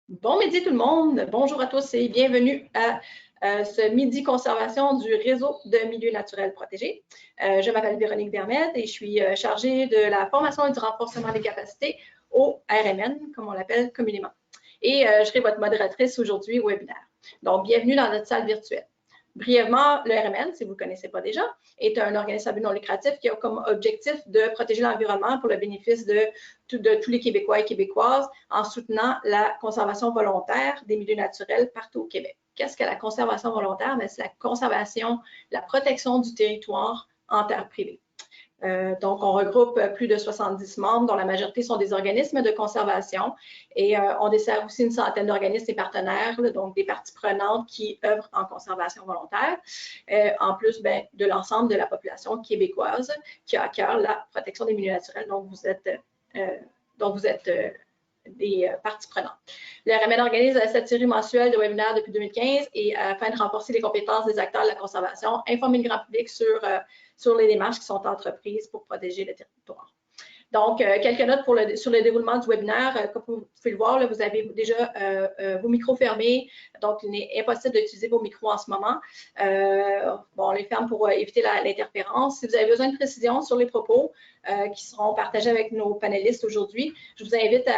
Bon midi tout le monde, bonjour à tous et bienvenue à ce midi conservation du réseau de milieux naturels protégés. Je m'appelle Véronique Vermette et je suis chargée de la formation et du renforcement des capacités au RMN, comme on l'appelle communément. Et je serai votre modératrice aujourd'hui au webinaire. Donc, bienvenue dans notre salle virtuelle. Brièvement, le RMN, si vous ne le connaissez pas déjà, est un organisme à but non lucratif qui a comme objectif de protéger l'environnement pour le bénéfice de tous les Québécois et Québécoises en soutenant la conservation volontaire des milieux naturels partout au Québec. Qu'est-ce que la conservation volontaire? C'est la conservation, la protection du territoire en terre privée. Donc, on regroupe plus de 70 membres, dont la majorité sont des organismes de conservation. Et on dessert aussi une centaine d'organismes et partenaires, donc des parties prenantes qui œuvrent en conservation volontaire, en plus de l'ensemble de la population québécoise qui a à cœur la protection des milieux naturels. Donc, vous êtes des parties prenantes. Le RMN organise cette série mensuelle de webinaires depuis 2015 et afin de renforcer les compétences des acteurs de la conservation, informer le grand public sur les démarches qui sont entreprises pour protéger le territoire. Donc, quelques notes sur le déroulement du webinaire. Comme vous pouvez le voir, là, vous avez déjà vos micros fermés, donc il est impossible d'utiliser vos micros en ce moment. On les ferme pour éviter l'interférence. Si vous avez besoin de précisions sur les propos qui seront partagés avec nos panélistes aujourd'hui, je vous invite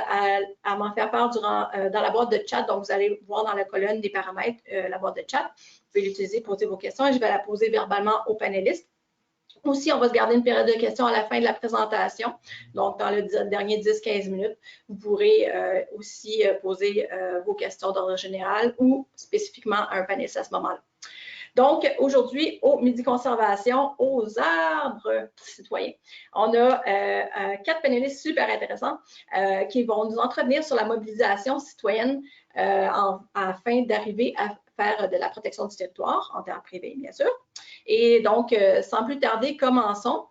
à m'en faire part dans la boîte de chat. Donc, vous allez voir dans la colonne des paramètres la boîte de chat. Vous pouvez l'utiliser pour poser vos questions et je vais la poser verbalement aux panélistes. Aussi, on va se garder une période de questions à la fin de la présentation. Donc, dans les derniers 10-15 minutes, vous pourrez aussi poser vos questions d'ordre général ou spécifiquement à un panéliste à ce moment-là. Donc, aujourd'hui, au Midi Conservation, aux arbres citoyens, on a 4 panélistes super intéressants qui vont nous entretenir sur la mobilisation citoyenne afin d'arriver à faire de la protection du territoire en terre privée, bien sûr. Et donc, sans plus tarder, commençons.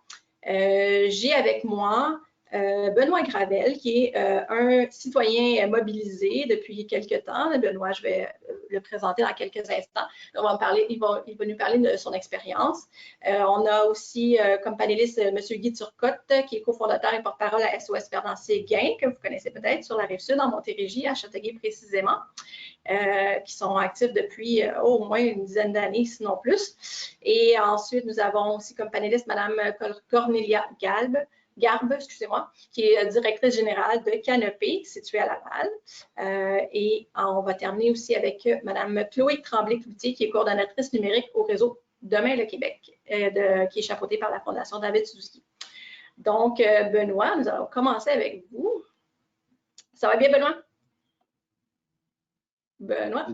J'ai avec moi Benoît Gravel, qui est un citoyen mobilisé depuis quelques temps. Benoît, je vais le présenter dans quelques instants. Il va nous parler de son expérience. On a aussi comme panéliste M. Guy Turcotte, qui est cofondateur et porte-parole à SOS Verdancier Gain, que vous connaissez peut-être sur la Rive-Sud, en Montérégie, à Châteauguay précisément. Qui sont actifs depuis au moins une dizaine d'années, sinon plus. Et ensuite, nous avons aussi comme panéliste Mme Cornelia Garbe, excusez-moi, qui est directrice générale de Canopée, située à Laval. Et on va terminer aussi avec Mme Chloé Tremblay-Cloutier, qui est coordonnatrice numérique au réseau Demain le Québec, qui est chapeautée par la Fondation David Suzuki. Donc, Benoît, nous allons commencer avec vous. Ça va bien, Benoît? Benoît?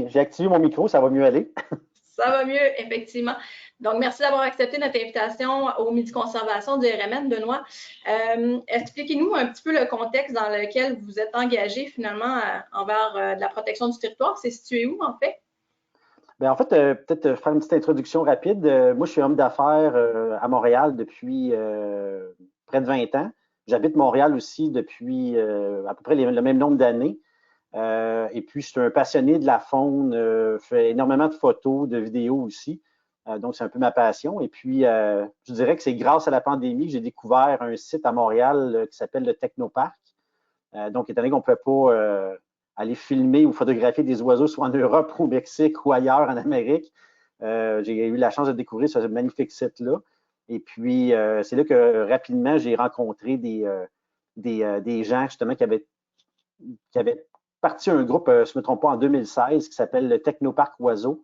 J'ai activé mon micro, ça va mieux aller. Ça va mieux, effectivement. Donc, merci d'avoir accepté notre invitation au Midi Conservation du RMN, Benoît. Expliquez-nous un petit peu le contexte dans lequel vous êtes engagé finalement envers de la protection du territoire. C'est situé où, en fait? Bien, en fait, peut-être faire une petite introduction rapide. Moi, je suis homme d'affaires à Montréal depuis près de 20 ans. J'habite Montréal aussi depuis à peu près le même nombre d'années. Et puis, je suis un passionné de la faune, fais énormément de photos, de vidéos aussi. Donc, c'est un peu ma passion. Et puis, je dirais que c'est grâce à la pandémie que j'ai découvert un site à Montréal qui s'appelle le Technoparc. Donc, étant donné qu'on ne peut pas aller filmer ou photographier des oiseaux, soit en Europe, au Mexique ou ailleurs en Amérique, j'ai eu la chance de découvrir ce magnifique site-là. Et puis, c'est là que rapidement, j'ai rencontré des gens justement qui avaient parti un groupe, je ne me trompe pas, en 2016, qui s'appelle le Technoparc Oiseaux,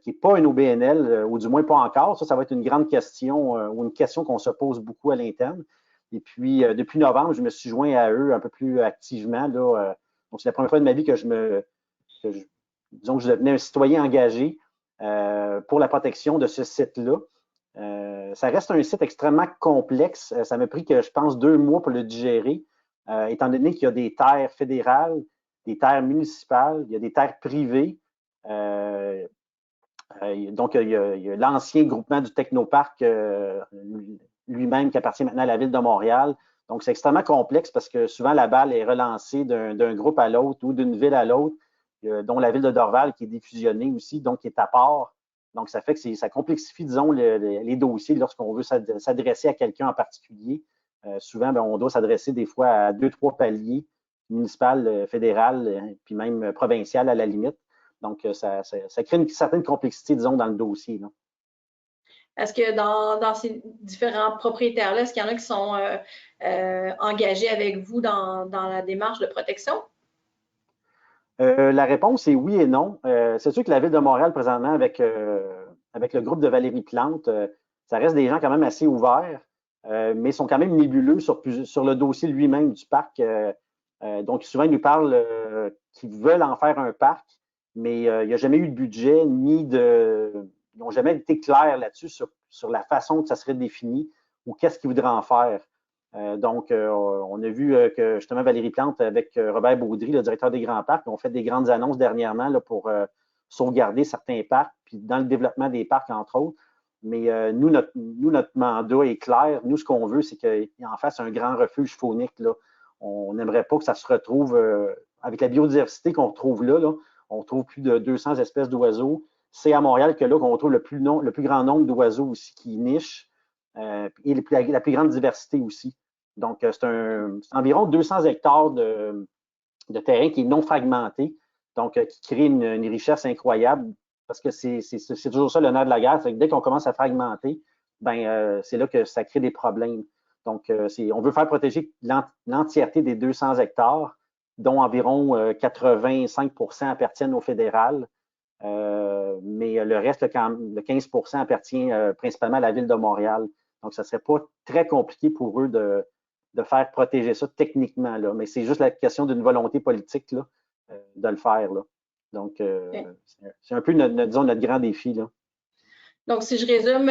qui n'est pas une OBNL, ou du moins pas encore. Ça va être une grande question ou une question qu'on se pose beaucoup à l'interne. Et puis, depuis novembre, je me suis joint à eux un peu plus activement. Là, donc, c'est la première fois de ma vie que disons que je devenais un citoyen engagé pour la protection de ce site-là. Ça reste un site extrêmement complexe. Ça m'a pris, je pense, 2 mois pour le digérer, étant donné qu'il y a des terres fédérales, des terres municipales, il y a des terres privées. Donc, il y a l'ancien groupement du Technoparc lui-même qui appartient maintenant à la Ville de Montréal. Donc, c'est extrêmement complexe parce que souvent, la balle est relancée d'un groupe à l'autre ou d'une ville à l'autre, dont la ville de Dorval qui est défusionnée aussi, donc qui est à part. Donc, ça fait que ça complexifie, disons, les dossiers lorsqu'on veut s'adresser à quelqu'un en particulier. Souvent, on doit s'adresser des fois à 2-3 paliers. municipal, fédéral, puis même provincial à la limite. Donc, ça crée une certaine complexité, disons, dans le dossier, là. Est-ce que dans ces différents propriétaires-là, est-ce qu'il y en a qui sont engagés avec vous dans la démarche de protection? La réponse est oui et non. C'est sûr que la Ville de Montréal, présentement, avec le groupe de Valérie Plante, ça reste des gens quand même assez ouverts, mais ils sont quand même nébuleux sur le dossier lui-même du parc. Donc, souvent, ils nous parlent qu'ils veulent en faire un parc, mais il n'y a jamais eu de budget, ils n'ont jamais été clairs là-dessus sur la façon que ça serait défini ou qu'est-ce qu'ils voudraient en faire. Donc, on a vu que justement Valérie Plante avec Robert Baudry, le directeur des grands parcs, ont fait des grandes annonces dernièrement là, pour sauvegarder certains parcs, puis dans le développement des parcs, entre autres. Mais nous, notre mandat est clair. Nous, ce qu'on veut, c'est qu'il en fasse un grand refuge faunique, là. On n'aimerait pas que ça se retrouve avec la biodiversité qu'on retrouve là, on trouve plus de 200 espèces d'oiseaux. C'est à Montréal que là qu'on retrouve le plus grand nombre d'oiseaux aussi qui nichent et la plus grande diversité aussi. Donc, c'est environ 200 hectares de terrain qui est non fragmenté, donc qui crée une richesse incroyable parce que c'est toujours ça le nerf de la guerre. C'est que dès qu'on commence à fragmenter, c'est là que ça crée des problèmes. Donc, on veut faire protéger l'entièreté des 200 hectares, dont environ 85 appartiennent au fédéral. Mais le reste, le 15 appartient principalement à la Ville de Montréal. Donc, ça ne serait pas très compliqué pour eux de faire protéger ça techniquement, là. Mais c'est juste la question d'une volonté politique là, de le faire, là. Donc, c'est un peu disons, notre grand défi, là. Donc, si je résume,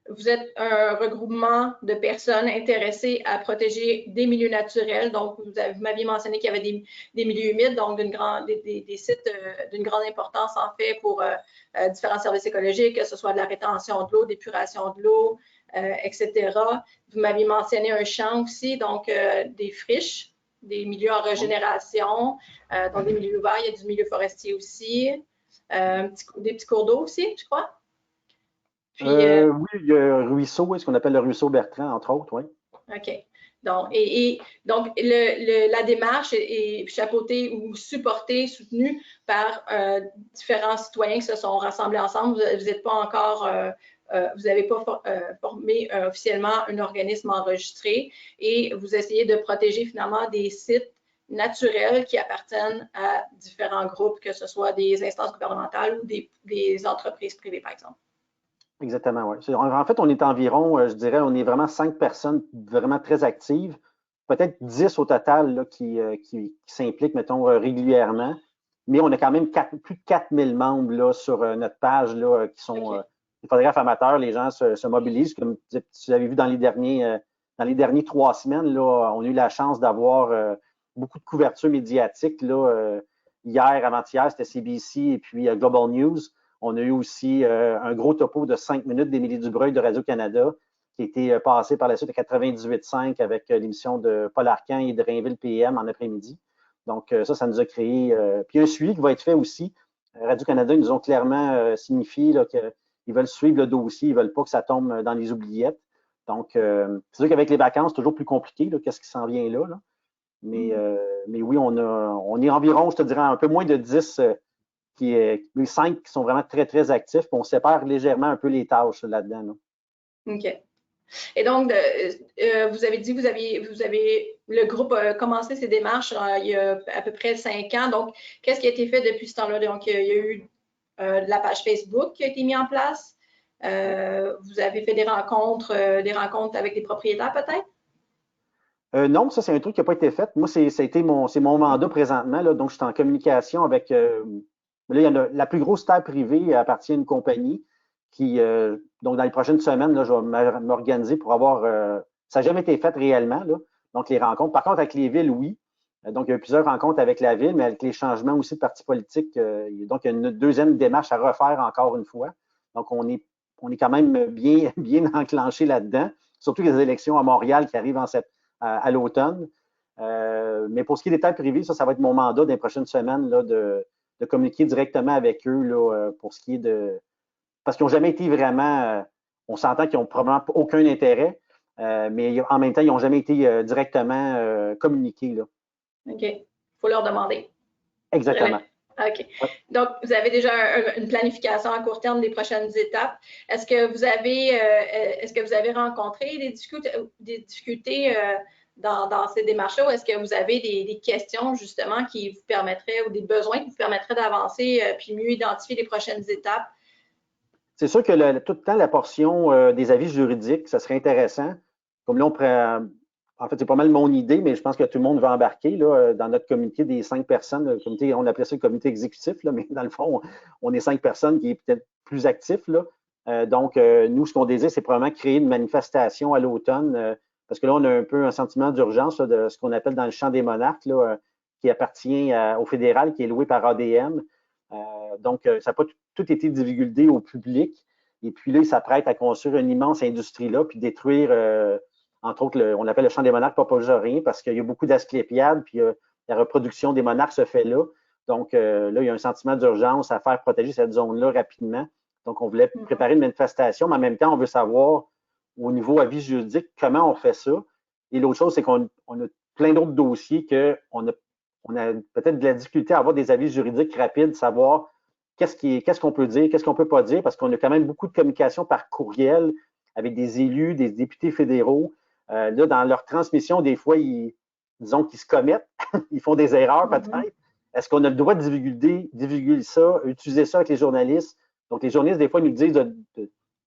vous êtes un regroupement de personnes intéressées à protéger des milieux naturels. Donc, vous m'aviez mentionné qu'il y avait des milieux humides, donc des sites d'une grande importance, en fait, pour différents services écologiques, que ce soit de la rétention de l'eau, d'épuration de l'eau, etc. Vous m'aviez mentionné un champ aussi, donc des friches, des milieux en régénération, donc des milieux ouverts. Il y a du milieu forestier aussi, des petits cours d'eau aussi, je crois. Puis, oui, il y a un ruisseau, ce qu'on appelle le ruisseau Bertrand, entre autres, oui. OK. Donc, donc la démarche est chapeautée ou supportée, soutenue par différents citoyens qui se sont rassemblés ensemble. Vous n'êtes pas encore, vous n'avez pas formé officiellement un organisme enregistré et vous essayez de protéger finalement des sites naturels qui appartiennent à différents groupes, que ce soit des instances gouvernementales ou des entreprises privées, par exemple. Exactement, oui. En fait, on est environ, je dirais, on est vraiment 5 personnes vraiment très actives, peut-être 10 au total là, qui s'impliquent, mettons, régulièrement. Mais on a quand même plus de 4000 membres là, sur notre page là, qui sont des photographes amateurs. Les gens se mobilisent. Comme tu avez vu dans les derniers 3 semaines, là, on a eu la chance d'avoir beaucoup de couverture médiatique. Là, hier, avant-hier, c'était CBC et puis Global News. On a eu aussi un gros topo de 5 minutes d'Émilie Dubreuil de Radio-Canada qui a été passé par la suite à 98.5 avec l'émission de Paul Arcand et de Rainville PM en après-midi. Donc, ça nous a créé. Puis un suivi qui va être fait aussi. Radio-Canada, ils nous ont clairement signifié qu'ils veulent suivre le dossier, ils ne veulent pas que ça tombe dans les oubliettes. Donc, c'est sûr qu'avec les vacances, c'est toujours plus compliqué, qu'est-ce qui s'en vient là. Mais oui, on est environ, je te dirais, un peu moins de 10 les 5 qui sont vraiment très, très actifs. Puis on sépare légèrement un peu les tâches là-dedans. Là. OK. Et donc, vous avez dit, vous avez le groupe a commencé ses démarches il y a à peu près 5 ans. Donc, qu'est-ce qui a été fait depuis ce temps-là? Donc, il y a eu de la page Facebook qui a été mise en place. Vous avez fait des rencontres avec des propriétaires peut-être? Non, ça, c'est un truc qui n'a pas été fait. Moi, c'est mon mandat présentement. Là, donc, je suis en communication avec. Là, il y en a, la plus grosse terre privée appartient à une compagnie qui, donc, dans les prochaines semaines, là, je vais m'organiser pour avoir. Ça n'a jamais été fait réellement, là, donc les rencontres. Par contre, avec les villes, oui. Donc, il y a eu plusieurs rencontres avec la ville, mais avec les changements aussi de partis politiques. Donc, il y a une deuxième démarche à refaire encore une fois. Donc, on est quand même bien, bien enclenché là-dedans, surtout les élections à Montréal qui arrivent à l'automne. Mais pour ce qui est des terres privées, ça va être mon mandat dans les prochaines semaines là, de communiquer directement avec eux là, pour ce qui est de. Parce qu'ils n'ont jamais été vraiment. On s'entend qu'ils n'ont probablement aucun intérêt, mais en même temps, ils n'ont jamais été directement communiqués. Là. OK. Il faut leur demander. Exactement. OK. Ouais. Donc, vous avez déjà une planification à court terme des prochaines étapes. Est-ce que vous avez rencontré des difficultés dans ces démarches-là ou est-ce que vous avez des questions justement qui vous permettraient ou des besoins qui vous permettraient d'avancer puis mieux identifier les prochaines étapes? C'est sûr que tout le temps, la portion des avis juridiques, ça serait intéressant. Comme là, en fait, c'est pas mal mon idée, mais je pense que tout le monde va embarquer là, dans notre comité des 5 personnes. Le comité, on appelait ça le comité exécutif, là, mais dans le fond, on est 5 personnes qui est peut-être plus actifs. Là. Donc, nous, ce qu'on désire, c'est probablement créer une manifestation à l'automne, parce que là, on a un peu un sentiment d'urgence de ce qu'on appelle dans le champ des monarques, là, qui appartient au fédéral, qui est loué par ADM. Donc, ça n'a pas tout été divulgué au public. Et puis là, ils s'apprêtent à construire une immense industrie là, puis détruire, entre autres, on appelle le champ des monarques papagorien parce qu'il y a beaucoup d'asclépiades, puis la reproduction des monarques se fait là. Donc, là, il y a un sentiment d'urgence à faire protéger cette zone-là rapidement. Donc, on voulait préparer une manifestation, mais en même temps, on veut savoir, au niveau avis juridique, comment on fait ça. Et l'autre chose, c'est qu'on a plein d'autres dossiers qu'on a on a peut-être de la difficulté à avoir des avis juridiques rapides, savoir qu'est-ce qu'on peut dire, qu'est-ce qu'on ne peut pas dire, parce qu'on a quand même beaucoup de communication par courriel avec des élus, des députés fédéraux. Là, dans leur transmission, des fois, disons qu'ils se commettent, ils font des erreurs peut-être. Est-ce qu'on a le droit de divulguer ça, utiliser ça avec les journalistes? Donc, les journalistes, des fois, nous disent de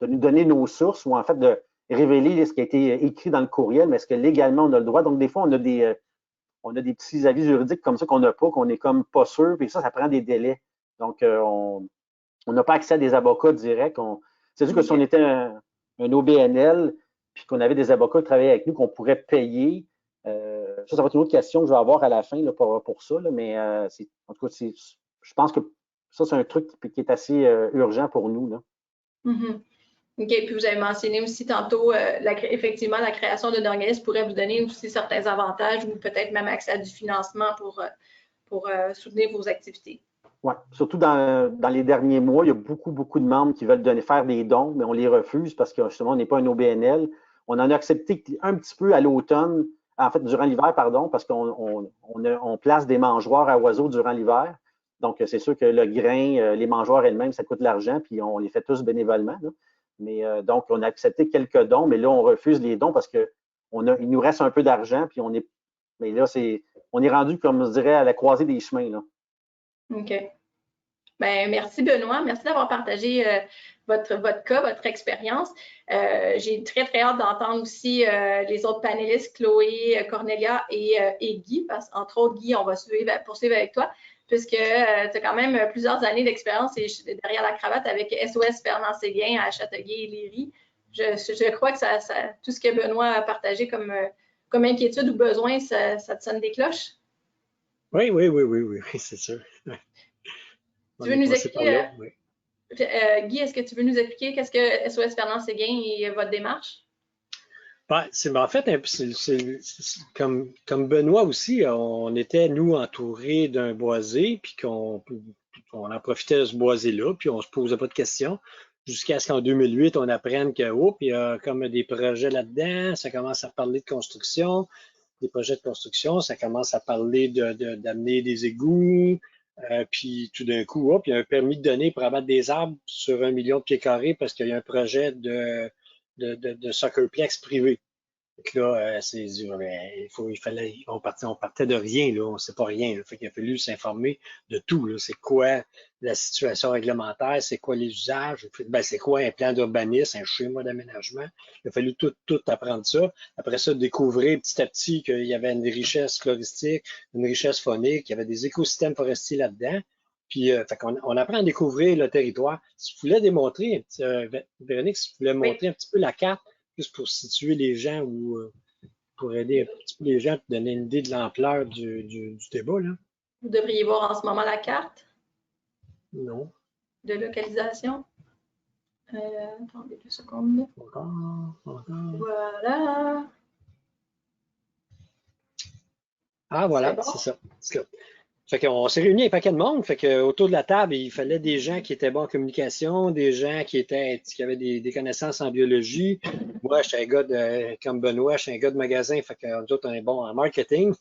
nous donner nos sources ou en fait de révéler ce qui a été écrit dans le courriel, mais est-ce que légalement on a le droit? Donc, des fois, on a des petits avis juridiques comme ça qu'on n'a pas, qu'on n'est comme pas sûr, puis ça prend des délais. Donc, on n'a pas accès à des avocats directs. C'est sûr que si on était un OBNL, puis qu'on avait des avocats qui travaillaient avec nous, qu'on pourrait payer, ça va être une autre question que je vais avoir à la fin là, pour ça, là, mais en tout cas, je pense que ça, c'est un truc qui est assez urgent pour nous. Là. OK, puis vous avez mentionné aussi tantôt, effectivement, la création d'un organisme pourrait vous donner aussi certains avantages ou peut-être même accès à du financement pour soutenir vos activités. Oui, surtout dans les derniers mois, il y a beaucoup de membres qui veulent faire des dons, mais on les refuse parce que justement, on n'est pas un OBNL. On en a accepté un petit peu à l'automne, en fait, durant l'hiver, pardon, parce qu'on place des mangeoires à oiseaux durant l'hiver. Donc, c'est sûr que le grain, les mangeoires elles-mêmes, ça coûte de l'argent, puis on les fait tous bénévolement. Là. Mais donc, on a accepté quelques dons, mais là, on refuse les dons parce qu'il nous reste un peu d'argent, puis mais là, on est rendu, comme je dirais, à la croisée des chemins. Là. OK. Bien, merci Benoît. Merci d'avoir partagé votre cas, votre expérience. J'ai très hâte d'entendre aussi les autres panélistes, Chloé, Cornelia et Guy, parce qu'entre autres, Guy, on va poursuivre avec toi, puisque tu as quand même plusieurs années d'expérience derrière la cravate avec SOS Fernand Séguin à Châteauguay et Léry. Je crois que tout ce que Benoît a partagé comme inquiétude ou besoin, ça te sonne des cloches? Oui, c'est sûr. Tu veux nous expliquer, Guy, est-ce que tu veux nous expliquer qu'est-ce que SOS Fernand Séguin et votre démarche? En fait, comme Benoît aussi, on était, nous, entourés d'un boisé, puis qu'on en profitait de ce boisé-là, puis on se posait pas de questions, jusqu'à ce qu'en 2008, on apprenne que, il y a comme des projets là-dedans, ça commence à parler de construction, des projets de construction, ça commence à parler d'amener des égouts, puis tout d'un coup, il y a un permis de donner pour abattre des arbres sur 1 million de pieds carrés parce qu'il y a un projet de soccerplex privé. Donc là, on partait de rien, là, on ne sait pas rien. Là. Fait qu'il a fallu s'informer de tout. Là. C'est quoi la situation réglementaire, c'est quoi les usages, c'est quoi un plan d'urbanisme, un schéma d'aménagement. Il a fallu tout apprendre ça. Après ça, découvrir petit à petit qu'il y avait une richesse floristique, une richesse faunique, qu'il y avait des écosystèmes forestiers là-dedans. Puis, on apprend à découvrir le territoire. Si tu voulais démontrer, Véronique, si tu voulais montrer un petit peu la carte, juste pour situer les gens ou pour aider un petit peu les gens, pour donner une idée de l'ampleur du débat, là. Vous devriez voir en ce moment la carte. Non. De localisation. Attendez 2 secondes. Encore. Voilà. Ah, voilà, c'est ça. Fait qu'on s'est réunis un paquet de monde. Fait que autour de la table, il fallait des gens qui étaient bons en communication, des gens qui avaient des connaissances en biologie. Moi, je suis un gars comme Benoît, je suis un gars de magasin. Fait que nous autres, on est bons en marketing,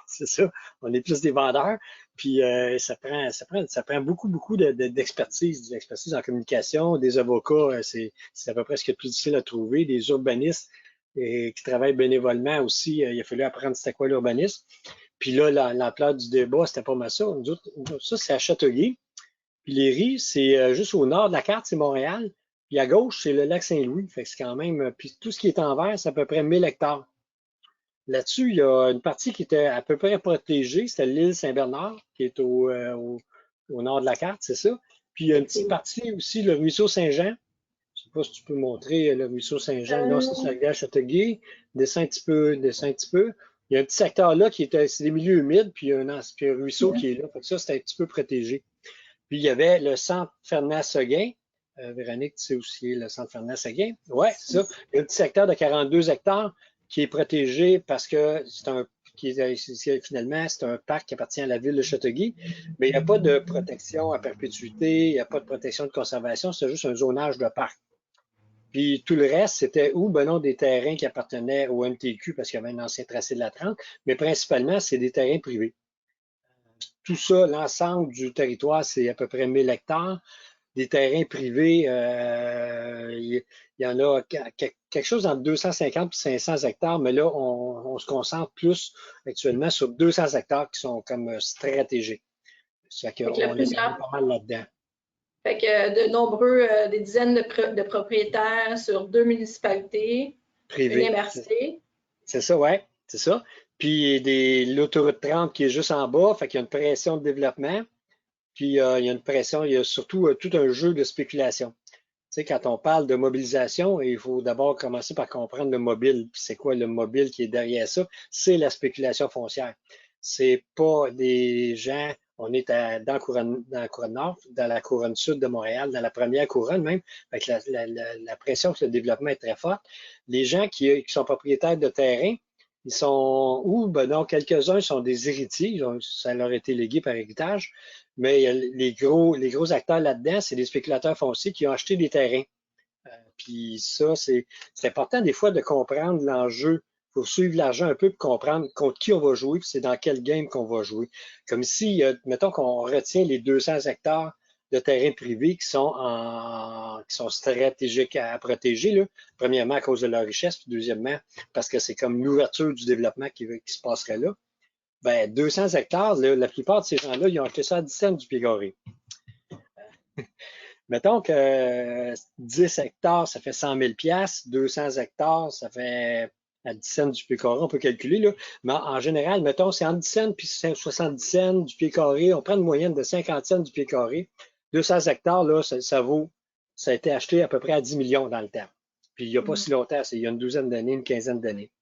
c'est ça. On est plus des vendeurs. Puis ça prend beaucoup d'expertise, d'expertise en communication. Des avocats, c'est à peu près ce qui est le plus difficile à trouver. Des urbanistes qui travaillent bénévolement aussi. Il a fallu apprendre c'était quoi l'urbanisme. Puis là, l'ampleur du débat, c'était pas mal ça. Nous autres, ça, c'est à Châteauguay. Puis les Ries, c'est juste au nord de la carte, c'est Montréal. Puis à gauche, c'est le lac Saint-Louis. Fait que c'est quand même. Puis tout ce qui est en vert, c'est à peu près 1000 hectares. Là-dessus, il y a une partie qui était à peu près protégée, c'était l'île Saint-Bernard, qui est au nord de la carte, c'est ça. Puis il y a une petite partie aussi, le ruisseau Saint-Jean. Je sais pas si tu peux montrer le ruisseau Saint-Jean. Non, c'est ça, à Châteauguay. Descends un petit peu, descends un petit peu. Il y a un petit secteur là qui est, c'est des milieux humides, puis il y a un ruisseau qui est là. Fait que ça, c'est un petit peu protégé. Puis il y avait le centre Fernand-Seguin. Véronique, tu sais aussi le centre Fernand-Seguin. Ouais, c'est ça. Il y a un petit secteur de 42 hectares qui est protégé parce que finalement, c'est un parc qui appartient à la ville de Châteauguay. Mais il n'y a pas de protection à perpétuité, il n'y a pas de protection de conservation, c'est juste un zonage de parc. Puis tout le reste, c'était ben non, des terrains qui appartenaient au MTQ parce qu'il y avait un ancien tracé de la 30, mais principalement, c'est des terrains privés. Tout ça, l'ensemble du territoire, c'est à peu près 1000 hectares. Des terrains privés, il y en a quelque chose entre 250 et 500 hectares, mais là, on se concentre plus actuellement sur 200 hectares qui sont comme stratégiques. Ça fait qu'on est pas mal là-dedans. Fait que de nombreux, des dizaines de propriétaires sur 2 municipalités, privées. Une MRC. C'est ça, ouais, c'est ça. Puis l'autoroute 30 qui est juste en bas, fait qu'il y a une pression de développement. Puis il y a une pression, il y a surtout tout un jeu de spéculation. Tu sais, quand on parle de mobilisation, il faut d'abord commencer par comprendre le mobile. Puis c'est quoi le mobile qui est derrière ça? C'est la spéculation foncière. C'est pas des gens, on est dans la couronne nord, dans la couronne sud de Montréal, dans la première couronne même, avec la pression que le développement est très forte. Les gens qui sont propriétaires de terrain, ils sont, ou ben non, quelques-uns sont des héritiers, ça leur a été légué par héritage, mais les gros acteurs là-dedans, c'est des spéculateurs fonciers qui ont acheté des terrains. Puis ça, c'est important des fois de comprendre l'enjeu. Il faut suivre l'argent un peu pour comprendre contre qui on va jouer, puis c'est dans quel game qu'on va jouer. Comme si, mettons qu'on retient les 200 hectares de terrains privés qui sont stratégiques à protéger, là. Premièrement à cause de leur richesse, puis deuxièmement parce que c'est comme l'ouverture du développement qui se passerait là. Ben, 200 hectares, là, la plupart de ces gens-là, ils ont acheté ça à 10 cents du pied carré. Mettons que 10 hectares, ça fait 100 000 $, 200 hectares, ça fait à 10 cents du pied carré, on peut calculer, là. Mais en général, mettons, c'est entre 10 cents puis 70 cents du pied carré. On prend une moyenne de 50 cents du pied carré. 200 hectares, là, ça a été acheté à peu près à 10 millions dans le temps. Puis il n'y a pas si longtemps, il y a une douzaine d'années, une quinzaine d'années.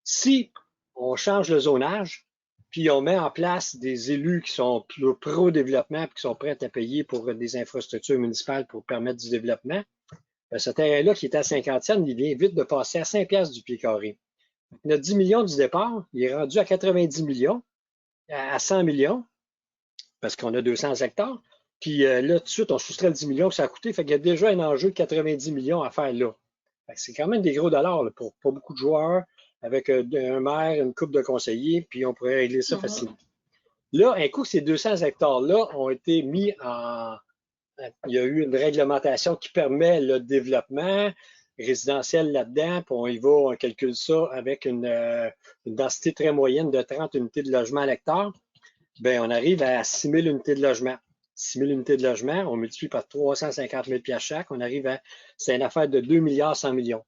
Si on change le zonage, puis on met en place des élus qui sont pro-développement et qui sont prêts à payer pour des infrastructures municipales pour permettre du développement, bien, ce terrain-là qui est à 50 cents, il vient vite de passer à 5 piastres du pied carré. Notre 10 millions du départ, il est rendu à 90 millions, à 100 millions, parce qu'on a 200 hectares. Puis là, tout de suite, on soustrait le 10 millions que ça a coûté. Fait qu'il y a déjà un enjeu de 90 millions à faire là. C'est quand même des gros dollars là, pour pas beaucoup de joueurs, avec un maire, une couple de conseillers, puis on pourrait régler ça facilement. Là, un coup, ces 200 hectares-là ont été mis en... Il y a eu une réglementation qui permet le développement résidentiel là-dedans, puis on y va, on calcule ça avec une densité très moyenne de 30 unités de logement à l'hectare. Bien, on arrive à 6 000 unités de logement. 6 000 unités de logement, on multiplie par 350 000 $ chaque, on arrive à, c'est une affaire de 2 milliards 100 millions.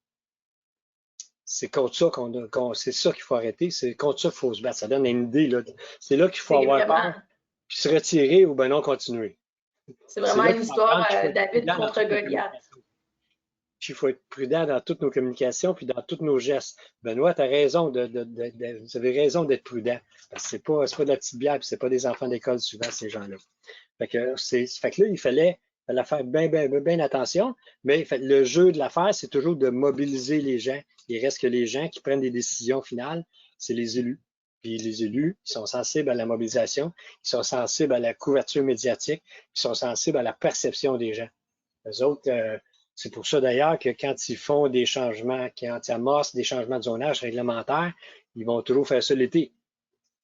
C'est contre ça c'est ça qu'il faut arrêter, c'est contre ça qu'il faut se battre. Ça donne une idée, là. C'est là qu'il faut avoir peur, puis se retirer ou ben non continuer. C'est vraiment une histoire David contre Goliath. Puis il faut être prudent dans toutes nos communications puis dans tous nos gestes. Benoît, tu as raison vous avez raison d'être prudent. Parce que c'est pas de la petite bière, puis c'est pas des enfants d'école souvent, ces gens-là. Fait que là, il fallait faire bien attention, mais le jeu de l'affaire, c'est toujours de mobiliser les gens. Il reste que les gens qui prennent des décisions finales, c'est les élus. Puis les élus, ils sont sensibles à la mobilisation, ils sont sensibles à la couverture médiatique, ils sont sensibles à la perception des gens. Eux autres, c'est pour ça d'ailleurs que quand ils font des changements, quand ils amorcent des changements de zonage réglementaire, ils vont toujours faire ça l'été.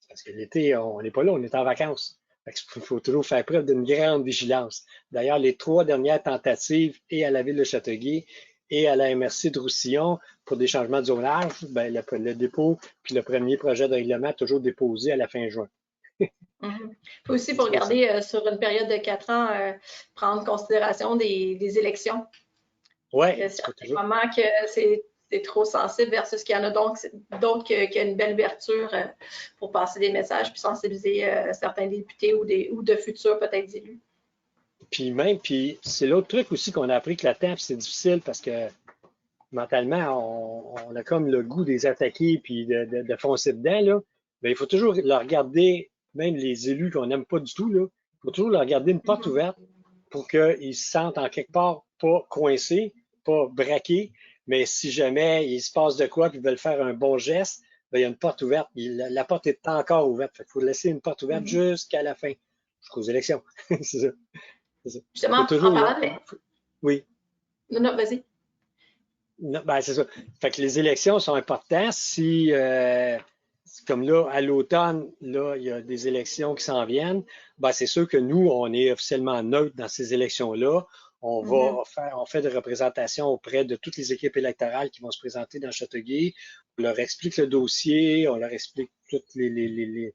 Parce que l'été, on n'est pas là, on est en vacances. Il faut toujours faire preuve d'une grande vigilance. D'ailleurs, les 3 dernières tentatives, et à la ville de Châteauguay et à la MRC de Roussillon, pour des changements de zonage, ben, le dépôt puis le premier projet de règlement toujours déposé à la fin juin. Puis aussi, pour regarder sur une période de 4 ans, prendre en considération des élections. Oui, c'est un moment que c'est trop sensible versus qu'il y en a d'autres qui a une belle ouverture pour passer des messages puis sensibiliser certains députés ou de futurs peut-être élus. Puis c'est l'autre truc aussi qu'on a appris que la tempe, c'est difficile parce que mentalement, on a comme le goût des attaquer puis de foncer dedans, là. Mais il faut toujours leur garder, même les élus qu'on n'aime pas du tout, là, il faut toujours leur garder une porte ouverte pour qu'ils se sentent en quelque part pas coincés, pas braqués, mais si jamais il se passe de quoi puis ils veulent faire un bon geste, ben, il y a une porte ouverte. La porte est encore ouverte. Il faut laisser une porte ouverte jusqu'à la fin, jusqu'aux élections. C'est ça. Justement, toujours, en parlant de... Oui. Non, vas-y. Non, ben, c'est ça. Fait que les élections sont importantes. Si, comme là, à l'automne, là, il y a des élections qui s'en viennent, ben, c'est sûr que nous, on est officiellement neutre dans ces élections-là. On fait des représentations auprès de toutes les équipes électorales qui vont se présenter dans Châteauguay. On leur explique le dossier, on leur explique toutes les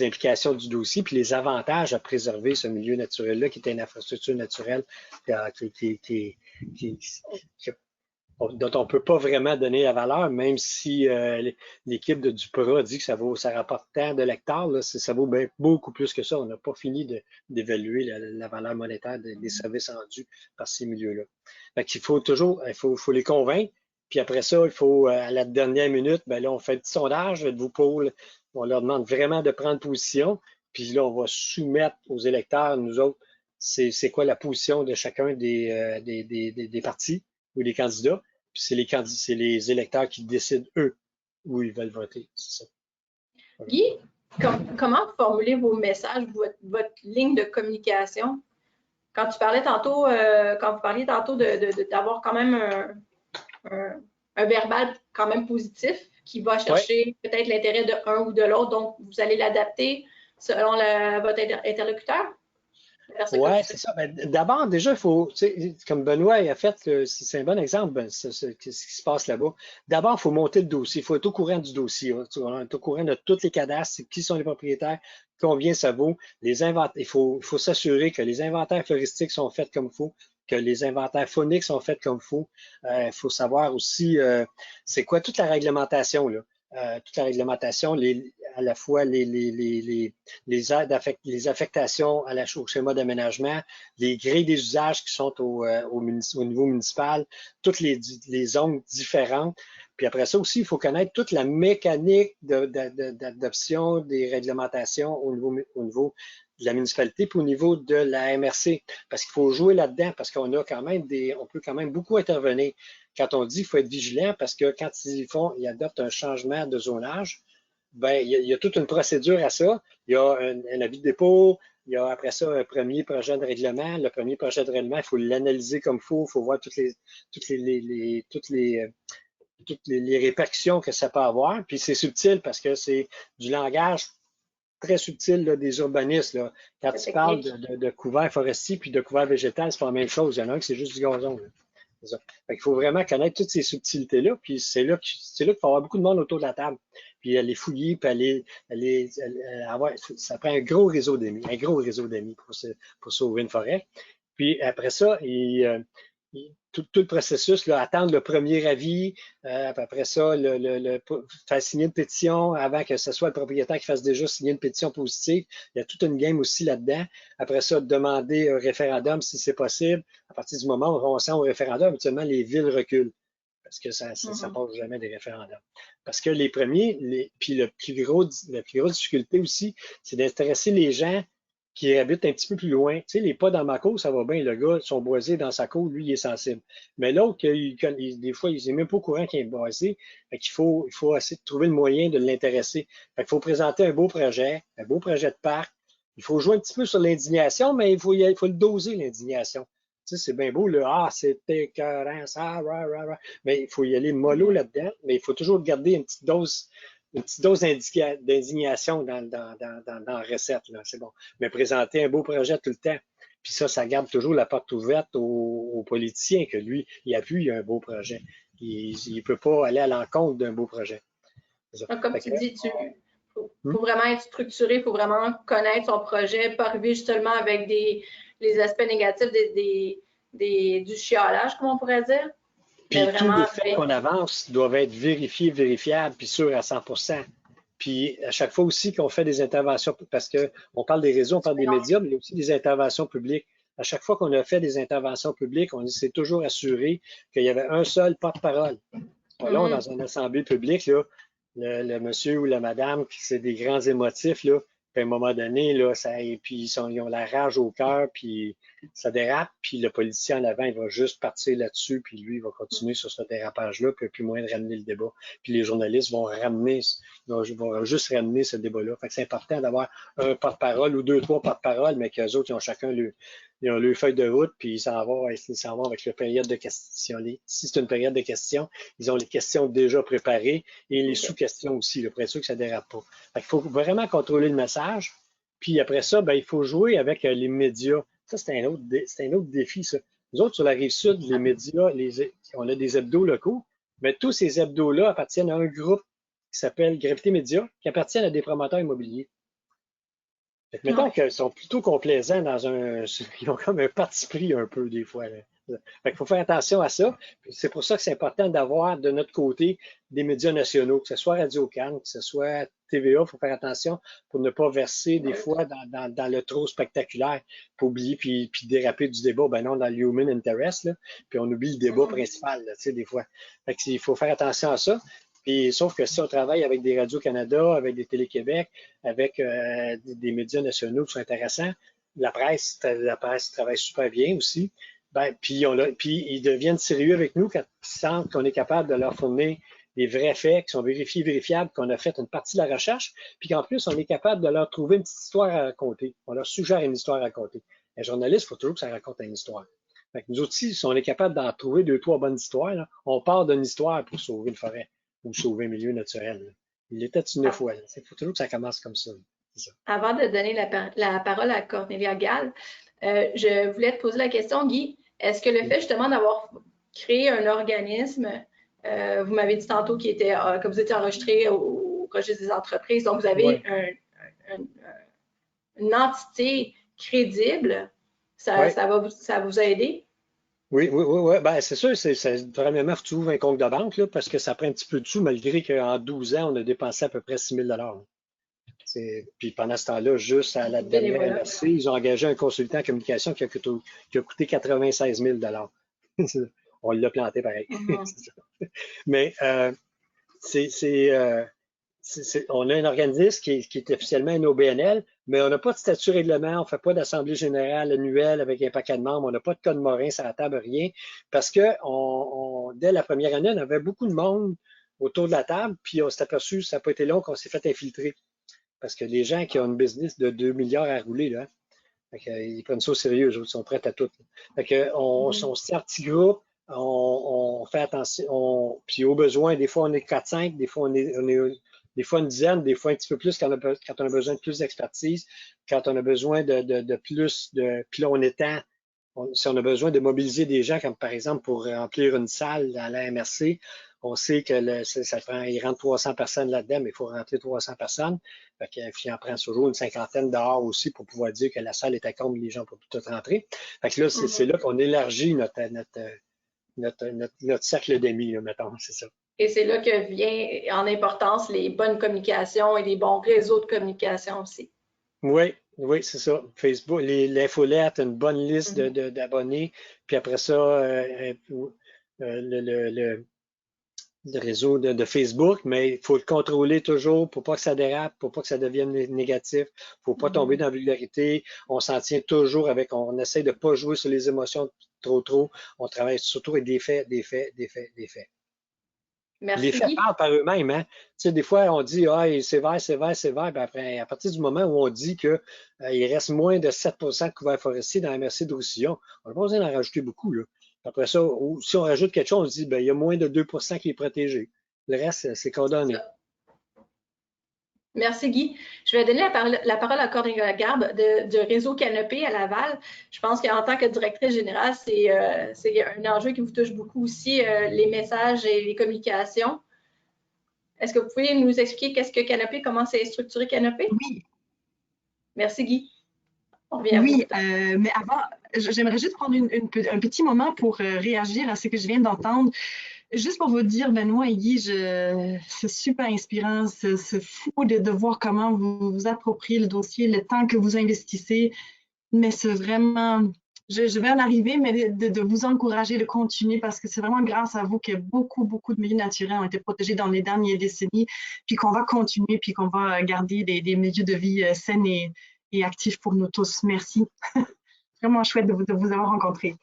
implications du dossier, puis les avantages à préserver ce milieu naturel-là, qui est une infrastructure naturelle dont on ne peut pas vraiment donner la valeur, même si l'équipe de Duprat dit que ça rapporte tant de l'hectare, ça vaut beaucoup plus que ça. On n'a pas fini d'évaluer la valeur monétaire des services rendus par ces milieux-là. Fait qu'il faut toujours, faut les convaincre. Puis après ça, il faut, à la dernière minute, ben là, on fait un petit sondage. Êtes-vous pour? On leur demande vraiment de prendre position. Puis là, on va soumettre aux électeurs, nous autres, c'est quoi la position de chacun des partis ou des candidats. Puis c'est les électeurs qui décident, eux, où ils veulent voter. C'est ça. Guy, comment formuler vos messages, votre ligne de communication? Quand vous parliez tantôt d'avoir quand même un verbal quand même positif qui va chercher peut-être l'intérêt de un ou de l'autre, donc vous allez l'adapter selon votre interlocuteur? Oui, c'est ça. Ben, d'abord, déjà, il faut, comme Benoît a fait, c'est un bon exemple, ce qui se passe là-bas. D'abord, il faut monter le dossier. Il faut être au courant du dossier. On est au courant de tous les cadastres, qui sont les propriétaires, combien ça vaut. Il faut s'assurer que les inventaires floristiques sont faits comme il faut, que les inventaires fauniques sont faits comme il faut. Il faut savoir aussi, c'est quoi toute la réglementation, là. Toute la réglementation, à la fois les affectations au schéma d'aménagement, les grilles des usages qui sont au niveau municipal, toutes les zones différentes. Puis après ça aussi, il faut connaître toute la mécanique d'adoption des réglementations au niveau de la municipalité puis au niveau de la MRC. Parce qu'il faut jouer là-dedans, parce qu'on a quand même on peut quand même beaucoup intervenir. Quand on dit qu'il faut être vigilant, parce que quand ils adoptent un changement de zonage, ben, il y a toute une procédure à ça. Il y a un avis de dépôt, il y a après ça un premier projet de règlement. Le premier projet de règlement, il faut l'analyser comme il faut voir toutes les répercussions que ça peut avoir. Puis c'est subtil parce que c'est du langage très subtil là, des urbanistes. Là. Quand tu parles de couvert forestier puis de couvert végétal, c'est pas la même chose. Il y en a un qui c'est juste du gazon. Là. Ça. Fait qu'il faut vraiment connaître toutes ces subtilités-là, puis c'est là qu'il faut avoir beaucoup de monde autour de la table, puis aller fouiller, puis aller avoir, ça prend un gros réseau d'amis pour sauver une forêt. Puis après ça, tout le processus, là, attendre le premier avis, après ça, faire signer une pétition avant que ce soit le propriétaire qui fasse déjà signer une pétition positive. Il y a toute une game aussi là-dedans. Après ça, demander un référendum si c'est possible. À partir du moment où on sent au référendum, habituellement, les villes reculent parce que ça passe jamais des référendums. Parce que les premiers, puis la plus grosse difficulté aussi, c'est d'intéresser les gens qui habite un petit peu plus loin. Tu sais, les pas dans ma cour, ça va bien. Le gars, son boisé dans sa cour, lui, il est sensible. Mais l'autre, des fois, il n'est même pas au courant qu'il est boisé. Fait il faut essayer de trouver le moyen de l'intéresser. Fait qu'il faut présenter un beau projet de parc. Il faut jouer un petit peu sur l'indignation, mais il faut le doser, l'indignation. Tu sais, c'est bien beau, le Ah, c'était écœurant, ça, rah, rah, rah. Mais il faut y aller mollo là-dedans, mais il faut toujours garder une petite dose d'indignation dans la recette, là, c'est bon. Mais présenter un beau projet tout le temps. Puis ça garde toujours la porte ouverte aux politiciens, que lui, il appuie un beau projet. Il ne peut pas aller à l'encontre d'un beau projet. Donc, comme tu dis, Hmm? faut vraiment être structuré, il faut vraiment connaître son projet, pas arriver seulement avec les aspects négatifs du chiolage, comme on pourrait dire. Mais Puis tous vraiment, les faits qu'on avance doivent être vérifiés, vérifiables, puis sûrs à 100%. Puis à chaque fois aussi qu'on fait des interventions, parce qu'on parle des réseaux, on parle des médias, mais il y a aussi des interventions publiques. À chaque fois qu'on a fait des interventions publiques, on s'est toujours assuré qu'il y avait un seul porte-parole. C'est pas long dans une assemblée publique, là, le monsieur ou la madame, qui c'est des grands émotifs, là, puis à un moment donné, là, puis ils ont la rage au cœur, puis ça dérape, puis le politicien en avant, il va juste partir là-dessus, puis lui, il va continuer sur ce dérapage-là, puis plus moyen de ramener le débat. Puis les journalistes vont vont juste ramener ce débat-là. Fait que c'est important d'avoir un porte-parole ou deux, trois porte-paroles, mais qu'eux autres, ils ont chacun ils ont leur feuille de route, puis ils s'en vont avec la période de questions. Si c'est une période de questions, ils ont les questions déjà préparées et les sous-questions aussi, pour être sûr que ça ne dérape pas. Fait qu'il faut vraiment contrôler le message. Puis après ça, ben, il faut jouer avec les médias. Ça, c'est un autre défi, ça. Nous autres, sur la rive sud, les médias, on a des hebdos locaux, mais tous ces hebdos-là appartiennent à un groupe qui s'appelle Gravité Média, qui appartiennent à des promoteurs immobiliers. Fait que mettons qu'ils sont plutôt complaisants ils ont comme un parti pris un peu des fois, là. Fait qu'il faut faire attention à ça. C'est pour ça que c'est important d'avoir de notre côté des médias nationaux, que ce soit Radio-Can, que ce soit TVA, il faut faire attention pour ne pas verser des fois dans le trop spectaculaire, pour oublier puis déraper du débat, ben non, dans le human interest, là, puis on oublie le débat principal, là, tu sais, des fois. Fait qu'il faut faire attention à ça. Puis, sauf que si on travaille avec des Radio-Canada, avec des Télé-Québec, avec des médias nationaux qui sont intéressants, la presse travaille super bien aussi. Ben, puis ils deviennent sérieux avec nous quand ils sentent qu'on est capable de leur fournir des vrais faits qui sont vérifiés, vérifiables, qu'on a fait une partie de la recherche, puis qu'en plus, on est capable de leur trouver une petite histoire à raconter. On leur suggère une histoire à raconter. Un journaliste, il faut toujours que ça raconte une histoire. Fait que nous aussi, si on est capable d'en trouver deux, trois bonnes histoires, là, on part d'une histoire pour sauver une forêt ou sauver un milieu naturel, là. Il était une fois. Il faut toujours que ça commence comme ça. Avant de donner la parole à Cornelia Gall, je voulais te poser la question, Guy. Est-ce que le fait justement d'avoir créé un organisme, vous m'avez dit tantôt que vous étiez enregistré au registre des entreprises, donc vous avez une entité crédible, ça vous a aidé? Oui. Ben, c'est sûr, premièrement, faut que tu ouvres un compte de banque, là, parce que ça prend un petit peu de sous, malgré qu'en 12 ans, on a dépensé à peu près 6 000 $. Puis pendant ce temps-là, juste à la dernière MRC, ils ont engagé un consultant en communication qui a coûté 96 000 $. On l'a planté pareil. Mais on a un organisme qui est officiellement un OBNL, mais on n'a pas de statut règlement, on ne fait pas d'assemblée générale annuelle avec un paquet de membres, on n'a pas de code Morin sur la table, rien, parce que dès la première année, on avait beaucoup de monde autour de la table, puis on s'est aperçu, ça n'a pas été long, qu'on s'est fait infiltrer. Parce que les gens qui ont une business de 2 milliards à rouler, là, ils prennent ça au sérieux, ils sont prêts à tout. On se tient en petit groupe, on fait attention, puis au besoin, des fois on est 4-5, des fois on est des fois une dizaine, des fois un petit peu plus quand on a besoin de plus d'expertise, quand on a besoin de plus puis là on étend, si on a besoin de mobiliser des gens, comme par exemple pour remplir une salle à la MRC, on sait que il rentre 300 personnes là-dedans, mais il faut rentrer 300 personnes. Fait qu'il en prend toujours une cinquantaine dehors aussi pour pouvoir dire que la salle est à comble, les gens peuvent tout rentrer. Fait que là, c'est là qu'on élargit notre cercle d'amis, mettons, c'est ça. Et c'est là que vient en importance les bonnes communications et les bons réseaux de communication aussi. Oui, c'est ça. Facebook, l'infolette, une bonne liste d'abonnés. Puis après ça, de réseau de Facebook, mais il faut le contrôler toujours pour pas que ça dérape, pour pas que ça devienne négatif, faut pas tomber dans la vulgarité. On s'en tient toujours on essaie de pas jouer sur les émotions trop. On travaille surtout avec des faits. Les Merci, faits Guy. parlent par eux-mêmes, hein. Tu sais, des fois, on dit, ah, c'est vert, puis après, à partir du moment où on dit que il reste moins de 7% de couvert forestier dans la MRC de Roussillon, on n'a pas besoin d'en rajouter beaucoup, là. Après ça, si on rajoute quelque chose, on dit, ben, il y a moins de 2% qui est protégé. Le reste, c'est condamné. Merci, Guy. Je vais donner la parole à Corinne Garbe du réseau Canopé à Laval. Je pense qu'en tant que directrice générale, c'est un enjeu qui vous touche beaucoup aussi, les messages et les communications. Est-ce que vous pouvez nous expliquer qu'est-ce que Canopé, comment c'est structuré Canopé? Oui. Merci, Guy. On revient Oui, à vous. mais avant, j'aimerais juste prendre un petit moment pour réagir à ce que je viens d'entendre. Juste pour vous dire, Benoît et Guy, c'est super inspirant, c'est fou de voir comment vous vous appropriez le dossier, le temps que vous investissez, mais c'est vraiment, je vais en arriver, mais de vous encourager de continuer parce que c'est vraiment grâce à vous que beaucoup de milieux naturels ont été protégés dans les dernières décennies, puis qu'on va continuer, puis qu'on va garder des milieux de vie sains et actifs pour nous tous. Merci. Vraiment chouette de vous avoir rencontré.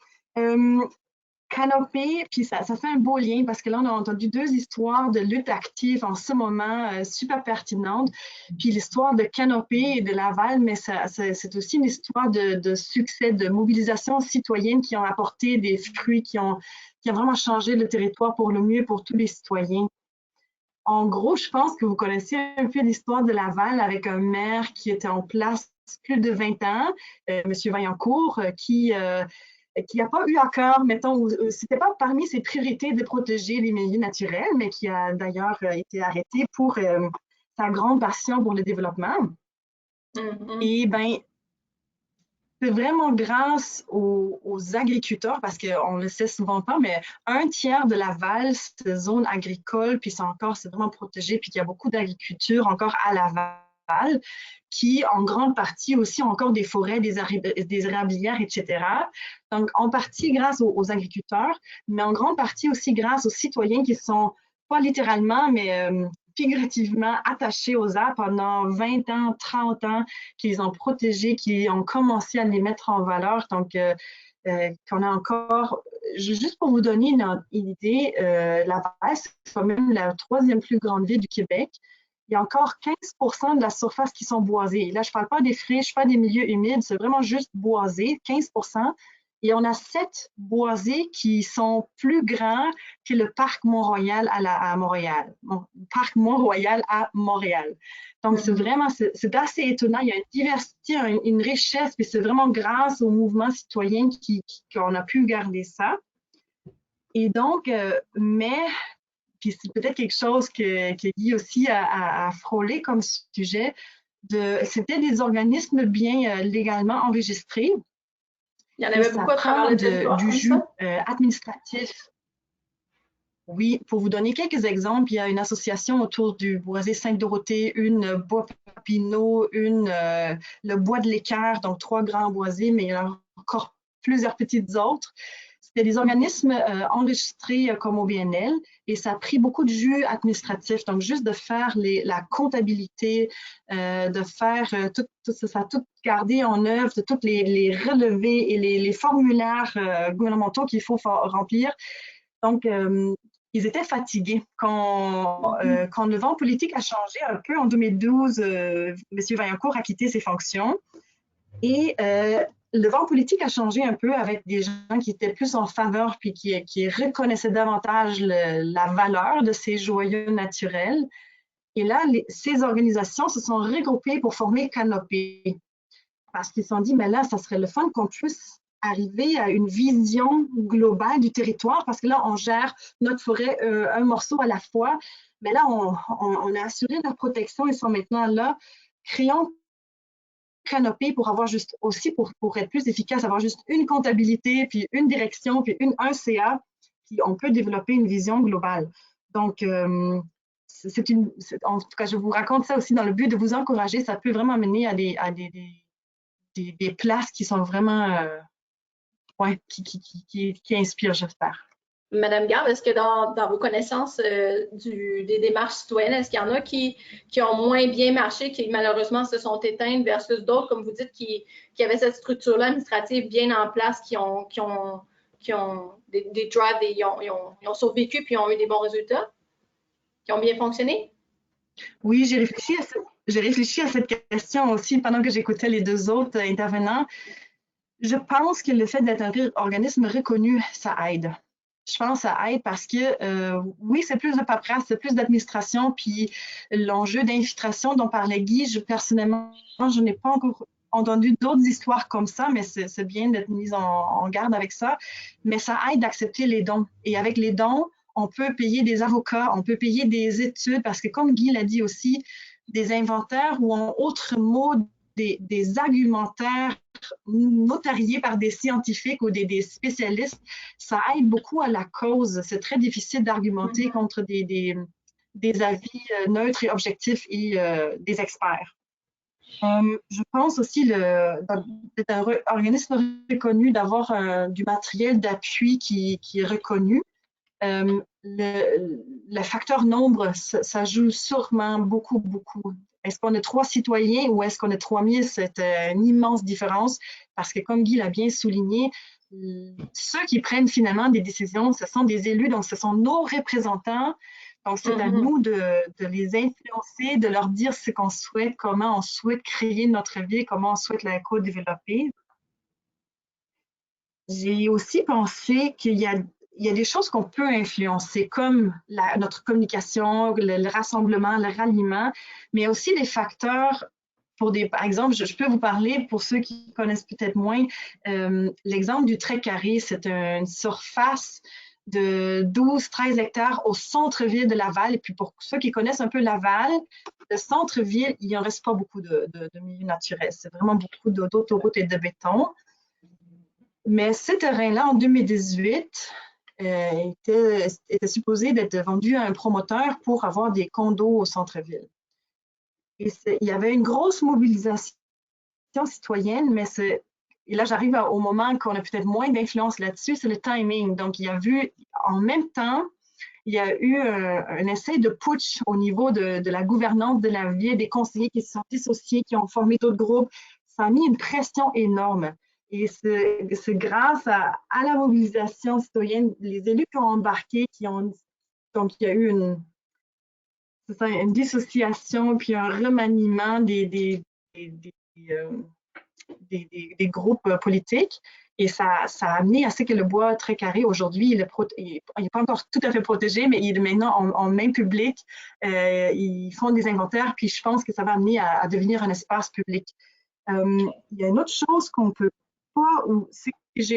Canopé, puis ça fait un beau lien parce que là, on a entendu deux histoires de lutte active en ce moment super pertinentes. Puis l'histoire de Canopé et de Laval, mais c'est aussi une histoire de succès, de mobilisation citoyenne qui ont apporté des fruits, qui ont vraiment changé le territoire pour le mieux pour tous les citoyens. En gros, je pense que vous connaissez un peu l'histoire de Laval avec un maire qui était en place plus de 20 ans, M. Vaillancourt, qui n'a pas eu à cœur, mettons, c'était pas parmi ses priorités de protéger les milieux naturels, mais qui a d'ailleurs été arrêté pour sa grande passion pour le développement. Et bien, c'est vraiment grâce aux agriculteurs, parce qu'on ne le sait souvent pas, mais 1/3 de Laval, c'est zone agricole, puis c'est vraiment protégé, puis il y a beaucoup d'agriculture encore à Laval, qui en grande partie aussi ont encore des forêts, des érablières, etc. Donc, en partie grâce aux agriculteurs, mais en grande partie aussi grâce aux citoyens qui sont, pas littéralement, mais figurativement attachés aux arbres pendant 20 ans, 30 ans, qu'ils ont protégés, qui ont commencé à les mettre en valeur. Donc, qu'on a encore, juste pour vous donner une idée, Laval, c'est quand même la 3e plus grande ville du Québec. Il y a encore 15% de la surface qui sont boisées. Là, je ne parle pas des friches, pas des milieux humides, c'est vraiment juste boisé, 15%. Et on a 7 boisés qui sont plus grands que le parc Mont-Royal à Montréal. Bon, parc Mont-Royal à Montréal. Donc, c'est assez étonnant. Il y a une diversité, une richesse, puis c'est vraiment grâce au mouvement citoyen qu'on a pu garder ça. Et donc, puis c'est peut-être quelque chose que Guy aussi a frôlé comme sujet, c'était des organismes bien légalement enregistrés. Il y en avait beaucoup à travers le territoire du jus administratif. Oui, pour vous donner quelques exemples, il y a une association autour du boisé Sainte-Dorothée, une bois Papineau, le bois de l'Équerre, donc 3 grands boisés, mais il y en a encore plusieurs petites autres. C'était des organismes enregistrés comme au BNL et ça a pris beaucoup de jus administratif. Donc, juste de faire la comptabilité, de faire tout garder en œuvre, de toutes les relevés et les formulaires gouvernementaux qu'il faut remplir. Donc, ils étaient fatigués. Quand le vent politique a changé un peu en 2012, M. Vaillancourt a quitté ses fonctions et le vent politique a changé un peu avec des gens qui étaient plus en faveur puis qui reconnaissaient davantage la valeur de ces joyaux naturels. Et là, ces organisations se sont regroupées pour former Canopé. Parce qu'ils se sont dit, mais là, ça serait le fun qu'on puisse arriver à une vision globale du territoire, parce que là, on gère notre forêt un morceau à la fois. Mais là, on a assuré leur protection. Ils sont maintenant là. Créons Canopé pour avoir juste aussi, pour être plus efficace, avoir juste une comptabilité, puis une direction, puis un CA, puis on peut développer une vision globale. Donc, en tout cas, je vous raconte ça aussi dans le but de vous encourager. Ça peut vraiment mener à des places qui sont vraiment, qui inspirent, j'espère. Madame Garde, est-ce que dans vos connaissances des démarches citoyennes, est-ce qu'il y en a qui ont moins bien marché, qui malheureusement se sont éteintes versus d'autres, comme vous dites, qui avaient cette structure-là administrative bien en place, qui ont des drives, ils ont survécu puis ont eu des bons résultats, qui ont bien fonctionné? Oui, j'ai réfléchi à cette question aussi pendant que j'écoutais les deux autres intervenants. Je pense que le fait d'être un organisme reconnu, ça aide. Je pense que ça aide parce que, oui, c'est plus de paperasse, c'est plus d'administration, puis l'enjeu d'infiltration dont parlait Guy, personnellement, je n'ai pas encore entendu d'autres histoires comme ça, mais c'est bien d'être mise en garde avec ça. Mais ça aide d'accepter les dons. Et avec les dons, on peut payer des avocats, on peut payer des études, parce que comme Guy l'a dit aussi, des inventaires ou en autre mot, des argumentaires notariés par des scientifiques ou des spécialistes, ça aide beaucoup à la cause. C'est très difficile d'argumenter contre des avis neutres et objectifs et des experts. Je pense aussi d'être un organisme reconnu, d'avoir du matériel d'appui qui est reconnu. Le facteur nombre, ça joue sûrement beaucoup, beaucoup. Est-ce qu'on est 3 citoyens ou est-ce qu'on est 3000? C'est une immense différence parce que, comme Guy l'a bien souligné, ceux qui prennent finalement des décisions, ce sont des élus, donc ce sont nos représentants. Donc, c'est à nous de les influencer, de leur dire ce qu'on souhaite, comment on souhaite créer notre vie, comment on souhaite la co-développer. J'ai aussi pensé qu'il y a des choses qu'on peut influencer, comme notre communication, le rassemblement, le ralliement, mais aussi des facteurs par exemple, je peux vous parler, pour ceux qui connaissent peut-être moins, l'exemple du trait carré, c'est une surface de 12-13 hectares au centre-ville de Laval. Et puis pour ceux qui connaissent un peu Laval, le centre-ville, il n'en reste pas beaucoup de milieux naturels. C'est vraiment beaucoup d'autoroutes et de béton. Mais ce terrain-là, en 2018, était supposé d'être vendu à un promoteur pour avoir des condos au centre-ville. Et il y avait une grosse mobilisation citoyenne, mais et là, j'arrive au moment qu'on a peut-être moins d'influence là-dessus, c'est le timing. Donc, en même temps, il y a eu un essai de putsch au niveau de la gouvernance de la ville, des conseillers qui se sont dissociés, qui ont formé d'autres groupes. Ça a mis une pression énorme. Et c'est grâce à la mobilisation citoyenne, les élus qui ont embarqué, donc il y a eu une dissociation puis un remaniement des groupes politiques. Et ça a amené à ce que le bois très carré, aujourd'hui, il n'est pas encore tout à fait protégé, mais il est maintenant en main publique. Ils font des inventaires, puis je pense que ça va amener à devenir un espace public. Il y a une autre chose qu'on peut pas,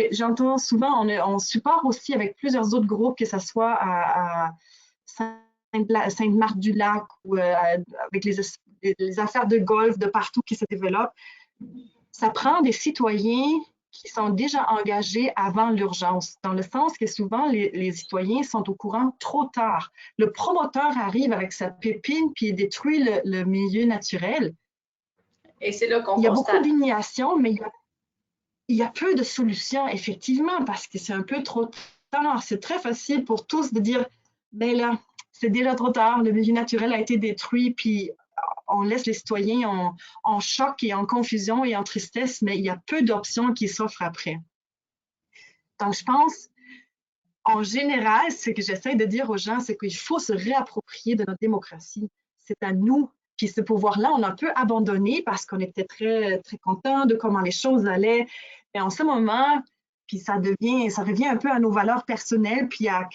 j'entends souvent, on support aussi avec plusieurs autres groupes, que ce soit à Sainte-Marthe-du-Lac ou avec les affaires de golf de partout qui se développent. Ça prend des citoyens qui sont déjà engagés avant l'urgence, dans le sens que souvent les citoyens sont au courant trop tard. Le promoteur arrive avec sa pépine puis il détruit le milieu naturel. Et c'est là qu'on constate. Il y a beaucoup d'indignation, mais il y a peu de solutions, effectivement, parce que c'est un peu trop tard. C'est très facile pour tous de dire, ben là, c'est déjà trop tard, le milieu naturel a été détruit, puis on laisse les citoyens en choc et en confusion et en tristesse, mais il y a peu d'options qui s'offrent après. Donc, je pense, en général, ce que j'essaie de dire aux gens, c'est qu'il faut se réapproprier de notre démocratie. C'est à nous. Puis ce pouvoir-là, on a un peu abandonné parce qu'on était très, très content de comment les choses allaient. Mais en ce moment, puis ça revient un peu à nos valeurs personnelles, puis à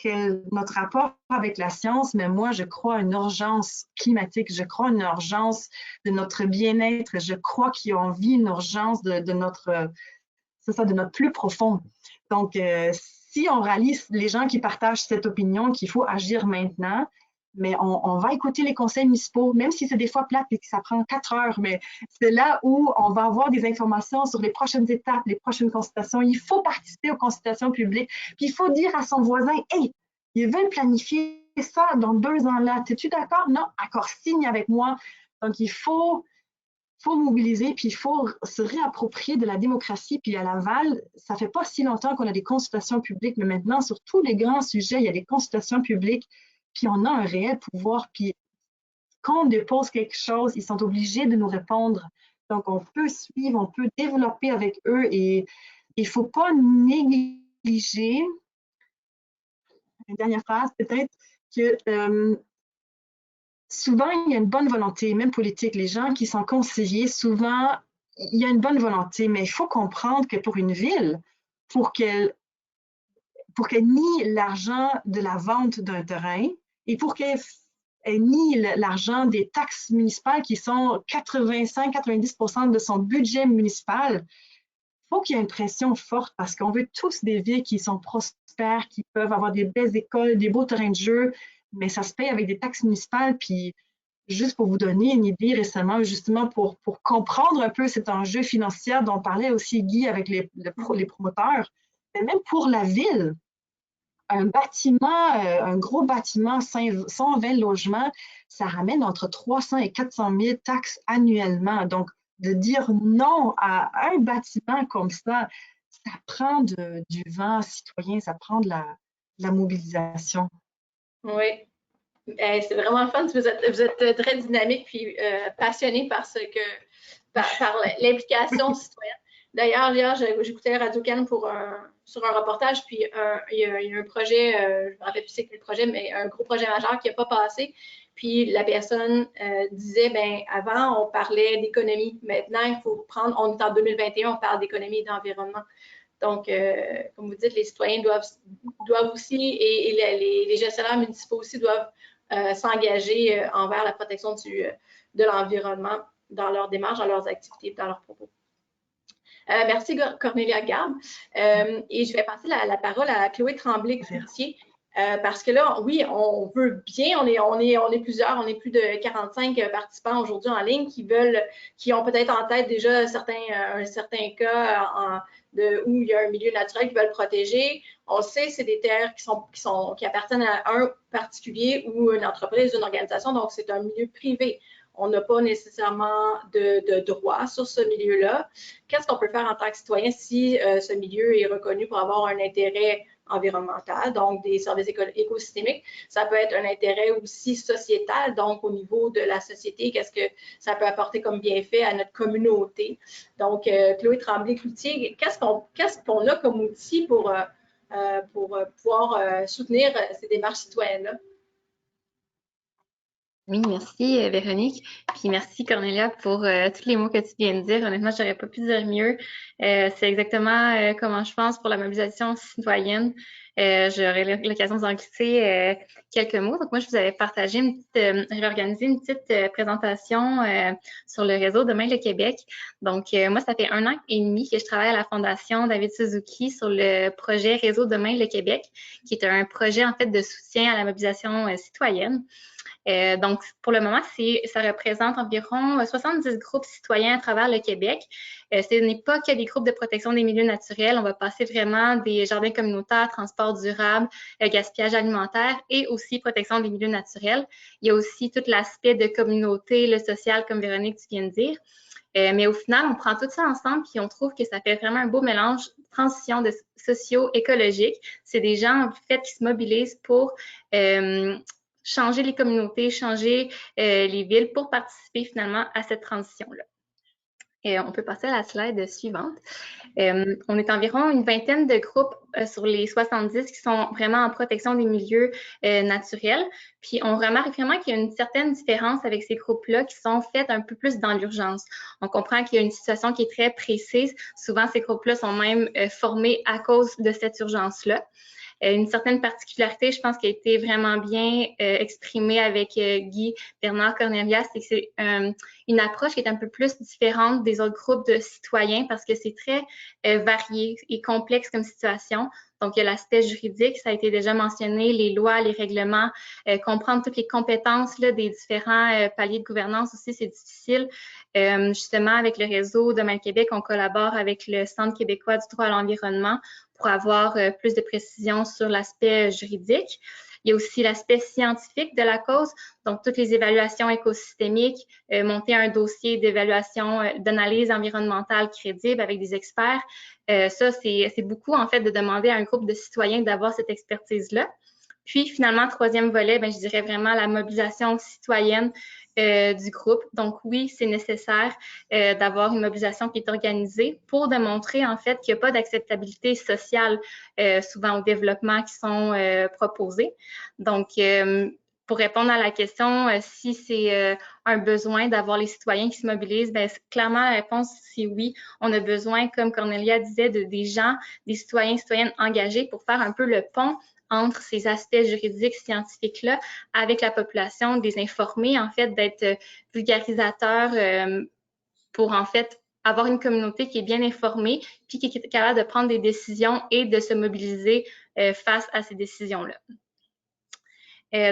notre rapport avec la science. Mais moi, je crois à une urgence climatique, je crois à une urgence de notre bien-être, je crois qu'on vit une urgence de notre plus profond. Donc, si on rallie les gens qui partagent cette opinion qu'il faut agir maintenant, mais on va écouter les conseils municipaux, même si c'est des fois plate et que ça prend 4 heures, mais c'est là où on va avoir des informations sur les prochaines étapes, les prochaines consultations. Il faut participer aux consultations publiques, puis il faut dire à son voisin, « Hey, ils veulent planifier ça dans 2 ans là, es-tu d'accord? Non, accord, signe avec moi. » Donc, il faut faut mobiliser, puis il faut se réapproprier de la démocratie. Puis à Laval, ça fait pas si longtemps qu'on a des consultations publiques, mais maintenant, sur tous les grands sujets, il y a des consultations publiques, puis on a un réel pouvoir. Puis quand on dépose quelque chose, ils sont obligés de nous répondre. Donc, on peut suivre, on peut développer avec eux et il ne faut pas négliger, une dernière phrase peut-être, que souvent, il y a une bonne volonté, même politique. Les gens qui sont conseillers, souvent, il y a une bonne volonté, mais il faut comprendre que pour une ville, pour qu'elle nie l'argent de la vente d'un terrain et pour qu'elle nie l'argent des taxes municipales qui sont 85-90% de son budget municipal, il faut qu'il y ait une pression forte parce qu'on veut tous des villes qui sont prospères, qui peuvent avoir des belles écoles, des beaux terrains de jeu, mais ça se paye avec des taxes municipales. Puis, juste pour vous donner une idée récemment, justement pour comprendre un peu cet enjeu financier dont parlait aussi Guy avec les promoteurs, mais même pour la ville, un bâtiment, un gros bâtiment, 120 logements, ça ramène entre 300 et 400 000 taxes annuellement. Donc, de dire non à un bâtiment comme ça prend du vent citoyen, ça prend de la mobilisation. Oui. C'est vraiment fun. Vous êtes très dynamique puis passionné par l'implication citoyenne. D'ailleurs, hier, j'écoutais Radio-Can sur un reportage, puis il y a un projet, je ne me rappelle plus c'est quel projet, mais un gros projet majeur qui n'a pas passé. Puis la personne disait, ben avant, on parlait d'économie. Maintenant, il faut on est en 2021, on parle d'économie et d'environnement. Donc, comme vous dites, les citoyens doivent aussi, et les gestionnaires municipaux aussi doivent s'engager envers la protection de l'environnement dans leurs démarches, dans leurs activités, dans leurs propos. Merci Cornélia Garbe. Et je vais passer la parole à Chloé Tremblay-Cloutier. Parce que là, oui, on veut bien, on est plusieurs, on est plus de 45 participants aujourd'hui en ligne qui ont peut-être en tête déjà un certain cas où il y a un milieu naturel qu'ils veulent protéger. On sait que c'est des terres qui appartiennent à un particulier ou une entreprise, une organisation, donc c'est un milieu privé. On n'a pas nécessairement de droit sur ce milieu-là. Qu'est-ce qu'on peut faire en tant que citoyen si ce milieu est reconnu pour avoir un intérêt environnemental, donc des services écosystémiques? Ça peut être un intérêt aussi sociétal, donc au niveau de la société, qu'est-ce que ça peut apporter comme bienfait à notre communauté? Donc, Chloé Tremblay-Cloutier, qu'est-ce qu'on a comme outil pour pouvoir soutenir ces démarches citoyennes-là? Oui, merci Véronique. Puis merci Cornélia pour tous les mots que tu viens de dire. Honnêtement, j'aurais pas pu dire mieux. C'est exactement comment je pense pour la mobilisation citoyenne. J'aurais l'occasion de vous en glisser quelques mots. Donc moi, je vous avais partagé j'avais organisé une petite présentation sur le réseau Demain le Québec. Donc moi, ça fait 1 an et demi que je travaille à la Fondation David Suzuki sur le projet Réseau Demain le Québec, qui est un projet en fait de soutien à la mobilisation citoyenne. Donc, pour le moment, ça représente environ 70 groupes citoyens à travers le Québec. Ce n'est pas que des groupes de protection des milieux naturels. On va passer vraiment des jardins communautaires, transport durable, gaspillage alimentaire et aussi protection des milieux naturels. Il y a aussi tout l'aspect de communauté, le social, comme Véronique, tu viens de dire. Mais au final, on prend tout ça ensemble puis on trouve que ça fait vraiment un beau mélange de transition socio-écologique. C'est des gens, en fait, qui se mobilisent pour changer les communautés, changer les villes pour participer finalement à cette transition-là. Et on peut passer à la slide suivante. On est environ une vingtaine de groupes sur les 70 qui sont vraiment en protection des milieux naturels. Puis on remarque vraiment qu'il y a une certaine différence avec ces groupes-là qui sont faits un peu plus dans l'urgence. On comprend qu'il y a une situation qui est très précise. Souvent, ces groupes-là sont même formés à cause de cette urgence-là. Une certaine particularité, je pense, qui a été vraiment bien exprimée avec Guy, Bernard, Cornélia, c'est que c'est une approche qui est un peu plus différente des autres groupes de citoyens parce que c'est très varié et complexe comme situation. Donc, il y a l'aspect juridique, ça a été déjà mentionné, les lois, les règlements, comprendre toutes les compétences là, des différents paliers de gouvernance aussi, c'est difficile. Justement, avec le réseau Demain le Québec, on collabore avec le Centre québécois du droit à l'environnement pour avoir plus de précision sur l'aspect juridique. Il Il y a aussi l'aspect scientifique de la cause, donc toutes les évaluations écosystémiques, monter un dossier d'évaluation, d'analyse environnementale crédible avec des experts. Ça, c'est beaucoup, en fait, de demander à un groupe de citoyens d'avoir cette expertise-là. Puis, finalement, troisième volet, je dirais vraiment la mobilisation citoyenne du groupe. Donc, oui, c'est nécessaire d'avoir une mobilisation qui est organisée pour démontrer, en fait, qu'il n'y a pas d'acceptabilité sociale souvent au développement qui sont proposés. Donc, pour répondre à la question, si c'est un besoin d'avoir les citoyens qui se mobilisent, clairement, la réponse, c'est oui. On a besoin, comme Cornelia disait, des gens, des citoyens, citoyennes engagés pour faire un peu le pont entre ces aspects juridiques, scientifiques-là, avec la population, de les informer, en fait, d'être vulgarisateurs pour, en fait, avoir une communauté qui est bien informée, puis qui est capable de prendre des décisions et de se mobiliser face à ces décisions-là.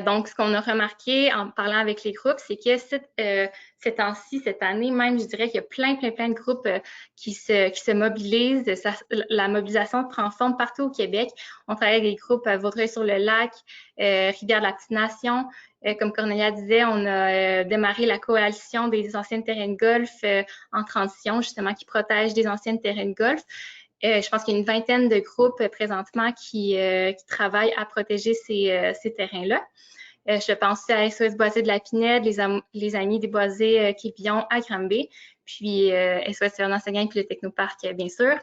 Donc, ce qu'on a remarqué en parlant avec les groupes, c'est que ces temps-ci, cette année même, je dirais qu'il y a plein de groupes qui se mobilisent. La mobilisation prend forme partout au Québec. On travaille avec des groupes à Vaudreuil-sur-le-Lac, Rivière-de-la-Petite-Nation. Comme Cornelia disait, on a démarré la coalition des anciens terrains de golf en transition, justement, qui protège des anciens terrains de golf. Je pense qu'il y a une vingtaine de groupes présentement qui travaillent à protéger ces terrains-là. Je pense à SOS Boisé de la Pinède, les Amis des Boisés Quévillon à Granby, puis SOS Fernand-Séguin puis le Technoparc, bien sûr.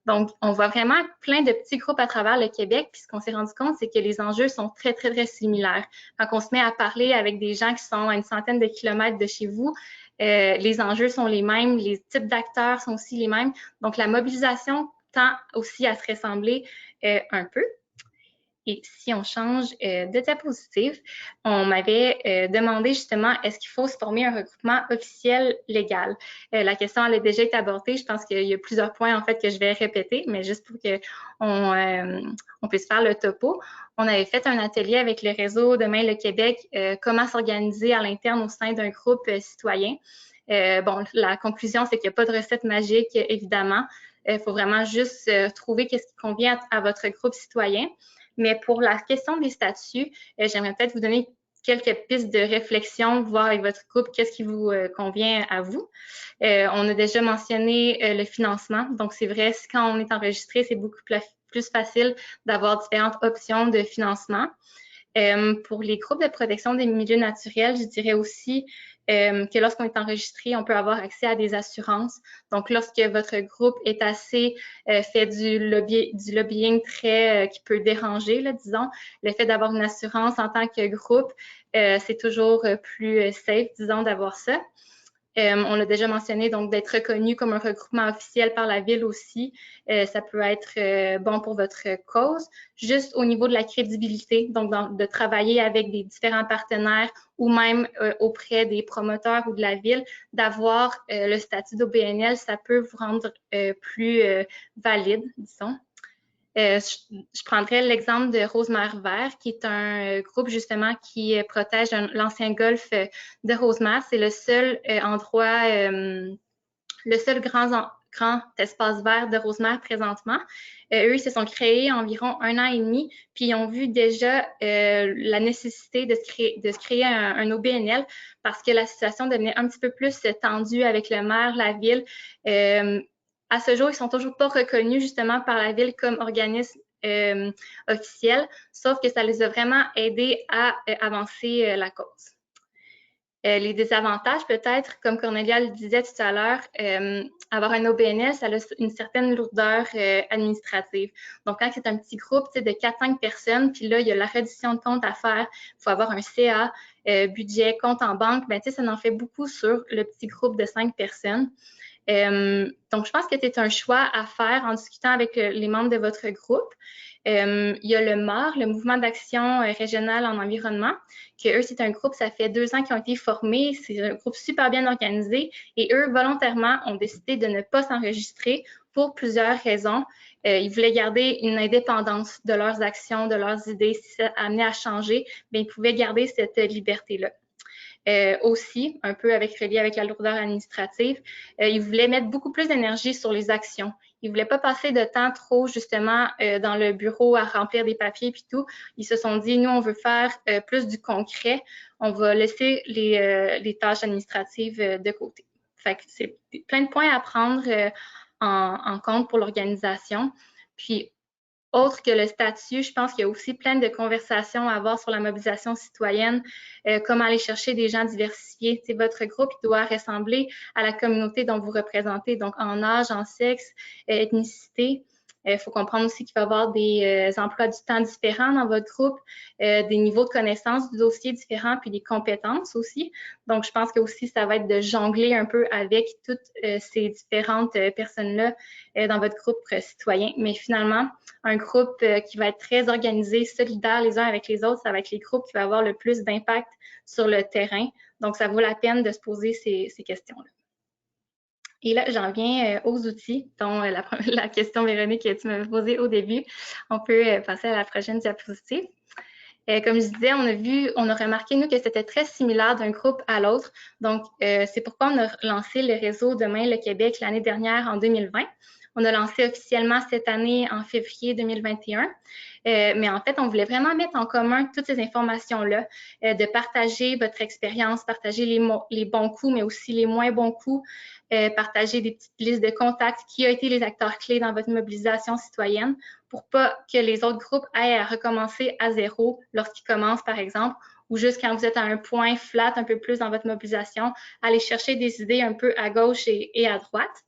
Donc, on voit vraiment plein de petits groupes à travers le Québec, puis ce qu'on s'est rendu compte, c'est que les enjeux sont très similaires. Quand on se met à parler avec des gens qui sont à une centaine de kilomètres de chez vous, les enjeux sont les mêmes, les types d'acteurs sont aussi les mêmes. Donc, la mobilisation tend aussi à se ressembler un peu. Et si on change de diapositive, on m'avait demandé justement, est-ce qu'il faut se former un regroupement officiel légal? La question, elle a déjà été abordée. Je pense qu'il y a plusieurs points, en fait, que je vais répéter, mais juste pour qu'on puisse faire le topo. On avait fait un atelier avec le réseau Demain le Québec, comment s'organiser à l'interne au sein d'un groupe citoyen. Bon, la conclusion, c'est qu'il n'y a pas de recette magique, évidemment. Il faut vraiment juste trouver qu'est-ce qui convient à votre groupe citoyen. Mais pour la question des statuts, j'aimerais peut-être vous donner quelques pistes de réflexion, voir avec votre groupe qu'est-ce qui vous convient à vous. On a déjà mentionné le financement. Donc, c'est vrai, quand on est enregistré, c'est beaucoup plus facile d'avoir différentes options de financement. Pour les groupes de protection des milieux naturels, je dirais aussi que lorsqu'on est enregistré, on peut avoir accès à des assurances. Donc, lorsque votre groupe est assez fait du lobbying très qui peut déranger, là, disons, le fait d'avoir une assurance en tant que groupe, c'est toujours plus safe, disons, d'avoir ça. On a déjà mentionné donc d'être reconnu comme un regroupement officiel par la ville aussi. Ça peut être bon pour votre cause. Juste au niveau de la crédibilité, donc de travailler avec des différents partenaires ou même auprès des promoteurs ou de la ville, d'avoir le statut d'OBNL, ça peut vous rendre plus valide, disons. Je prendrais l'exemple de Rosemère Vert, qui est un groupe justement qui protège l'ancien golfe de Rosemère. C'est le seul endroit, le seul grand espace vert de Rosemère présentement. Eux, ils se sont créés environ 1 an et demi, puis ils ont vu déjà la nécessité de se créer un OBNL parce que la situation devenait un petit peu plus tendue avec le maire, la ville. À ce jour, ils ne sont toujours pas reconnus justement par la ville comme organisme officiel, sauf que ça les a vraiment aidés à avancer la cause. Les désavantages, peut-être, comme Cornelia le disait tout à l'heure, avoir un OBNL, ça a une certaine lourdeur administrative. Donc, quand c'est un petit groupe de 4-5 personnes, puis là, il y a la reddition de compte à faire, il faut avoir un CA, budget, compte en banque, ça en fait beaucoup sur le petit groupe de 5 personnes. Donc, je pense que c'est un choix à faire en discutant avec les membres de votre groupe. Il y a le MAR, le Mouvement d'action régional en environnement, que eux, c'est un groupe, ça fait 2 ans qu'ils ont été formés, c'est un groupe super bien organisé et eux, volontairement, ont décidé de ne pas s'enregistrer pour plusieurs raisons. Ils voulaient garder une indépendance de leurs actions, de leurs idées. Si ça amenait à changer, ils pouvaient garder cette liberté-là. Aussi, un peu relié avec la lourdeur administrative, ils voulaient mettre beaucoup plus d'énergie sur les actions. Ils voulaient pas passer de temps trop justement dans le bureau à remplir des papiers puis tout. Ils se sont dit, nous, on veut faire plus du concret. On va laisser les tâches administratives de côté. Fait que c'est plein de points à prendre en compte pour l'organisation. Puis, autre que le statut, je pense qu'il y a aussi plein de conversations à avoir sur la mobilisation citoyenne, comment aller chercher des gens diversifiés. T'sais, votre groupe doit ressembler à la communauté dont vous représentez, donc en âge, en sexe, ethnicité. Il faut comprendre aussi qu'il va y avoir des emplois du temps différents dans votre groupe, des niveaux de connaissance du dossier différents, puis des compétences aussi. Donc, je pense que aussi, ça va être de jongler un peu avec toutes ces différentes personnes-là dans votre groupe citoyen. Mais finalement, un groupe qui va être très organisé, solidaire les uns avec les autres, ça va être les groupes qui vont avoir le plus d'impact sur le terrain. Donc, ça vaut la peine de se poser ces questions-là. Et là, j'en viens aux outils, dont la question, Véronique, que tu m'avais posée au début. On peut passer à la prochaine diapositive. Comme je disais, on a remarqué, nous, que c'était très similaire d'un groupe à l'autre. Donc, c'est pourquoi on a lancé le réseau Demain le Québec l'année dernière, en 2020. On a lancé officiellement cette année en février 2021. Mais en fait, on voulait vraiment mettre en commun toutes ces informations-là, de partager votre expérience, partager les bons coups, mais aussi les moins bons coups, partager des petites listes de contacts, qui ont été les acteurs clés dans votre mobilisation citoyenne, pour pas que les autres groupes aient à recommencer à zéro lorsqu'ils commencent, par exemple, ou juste quand vous êtes à un point flat un peu plus dans votre mobilisation, aller chercher des idées un peu à gauche et à droite.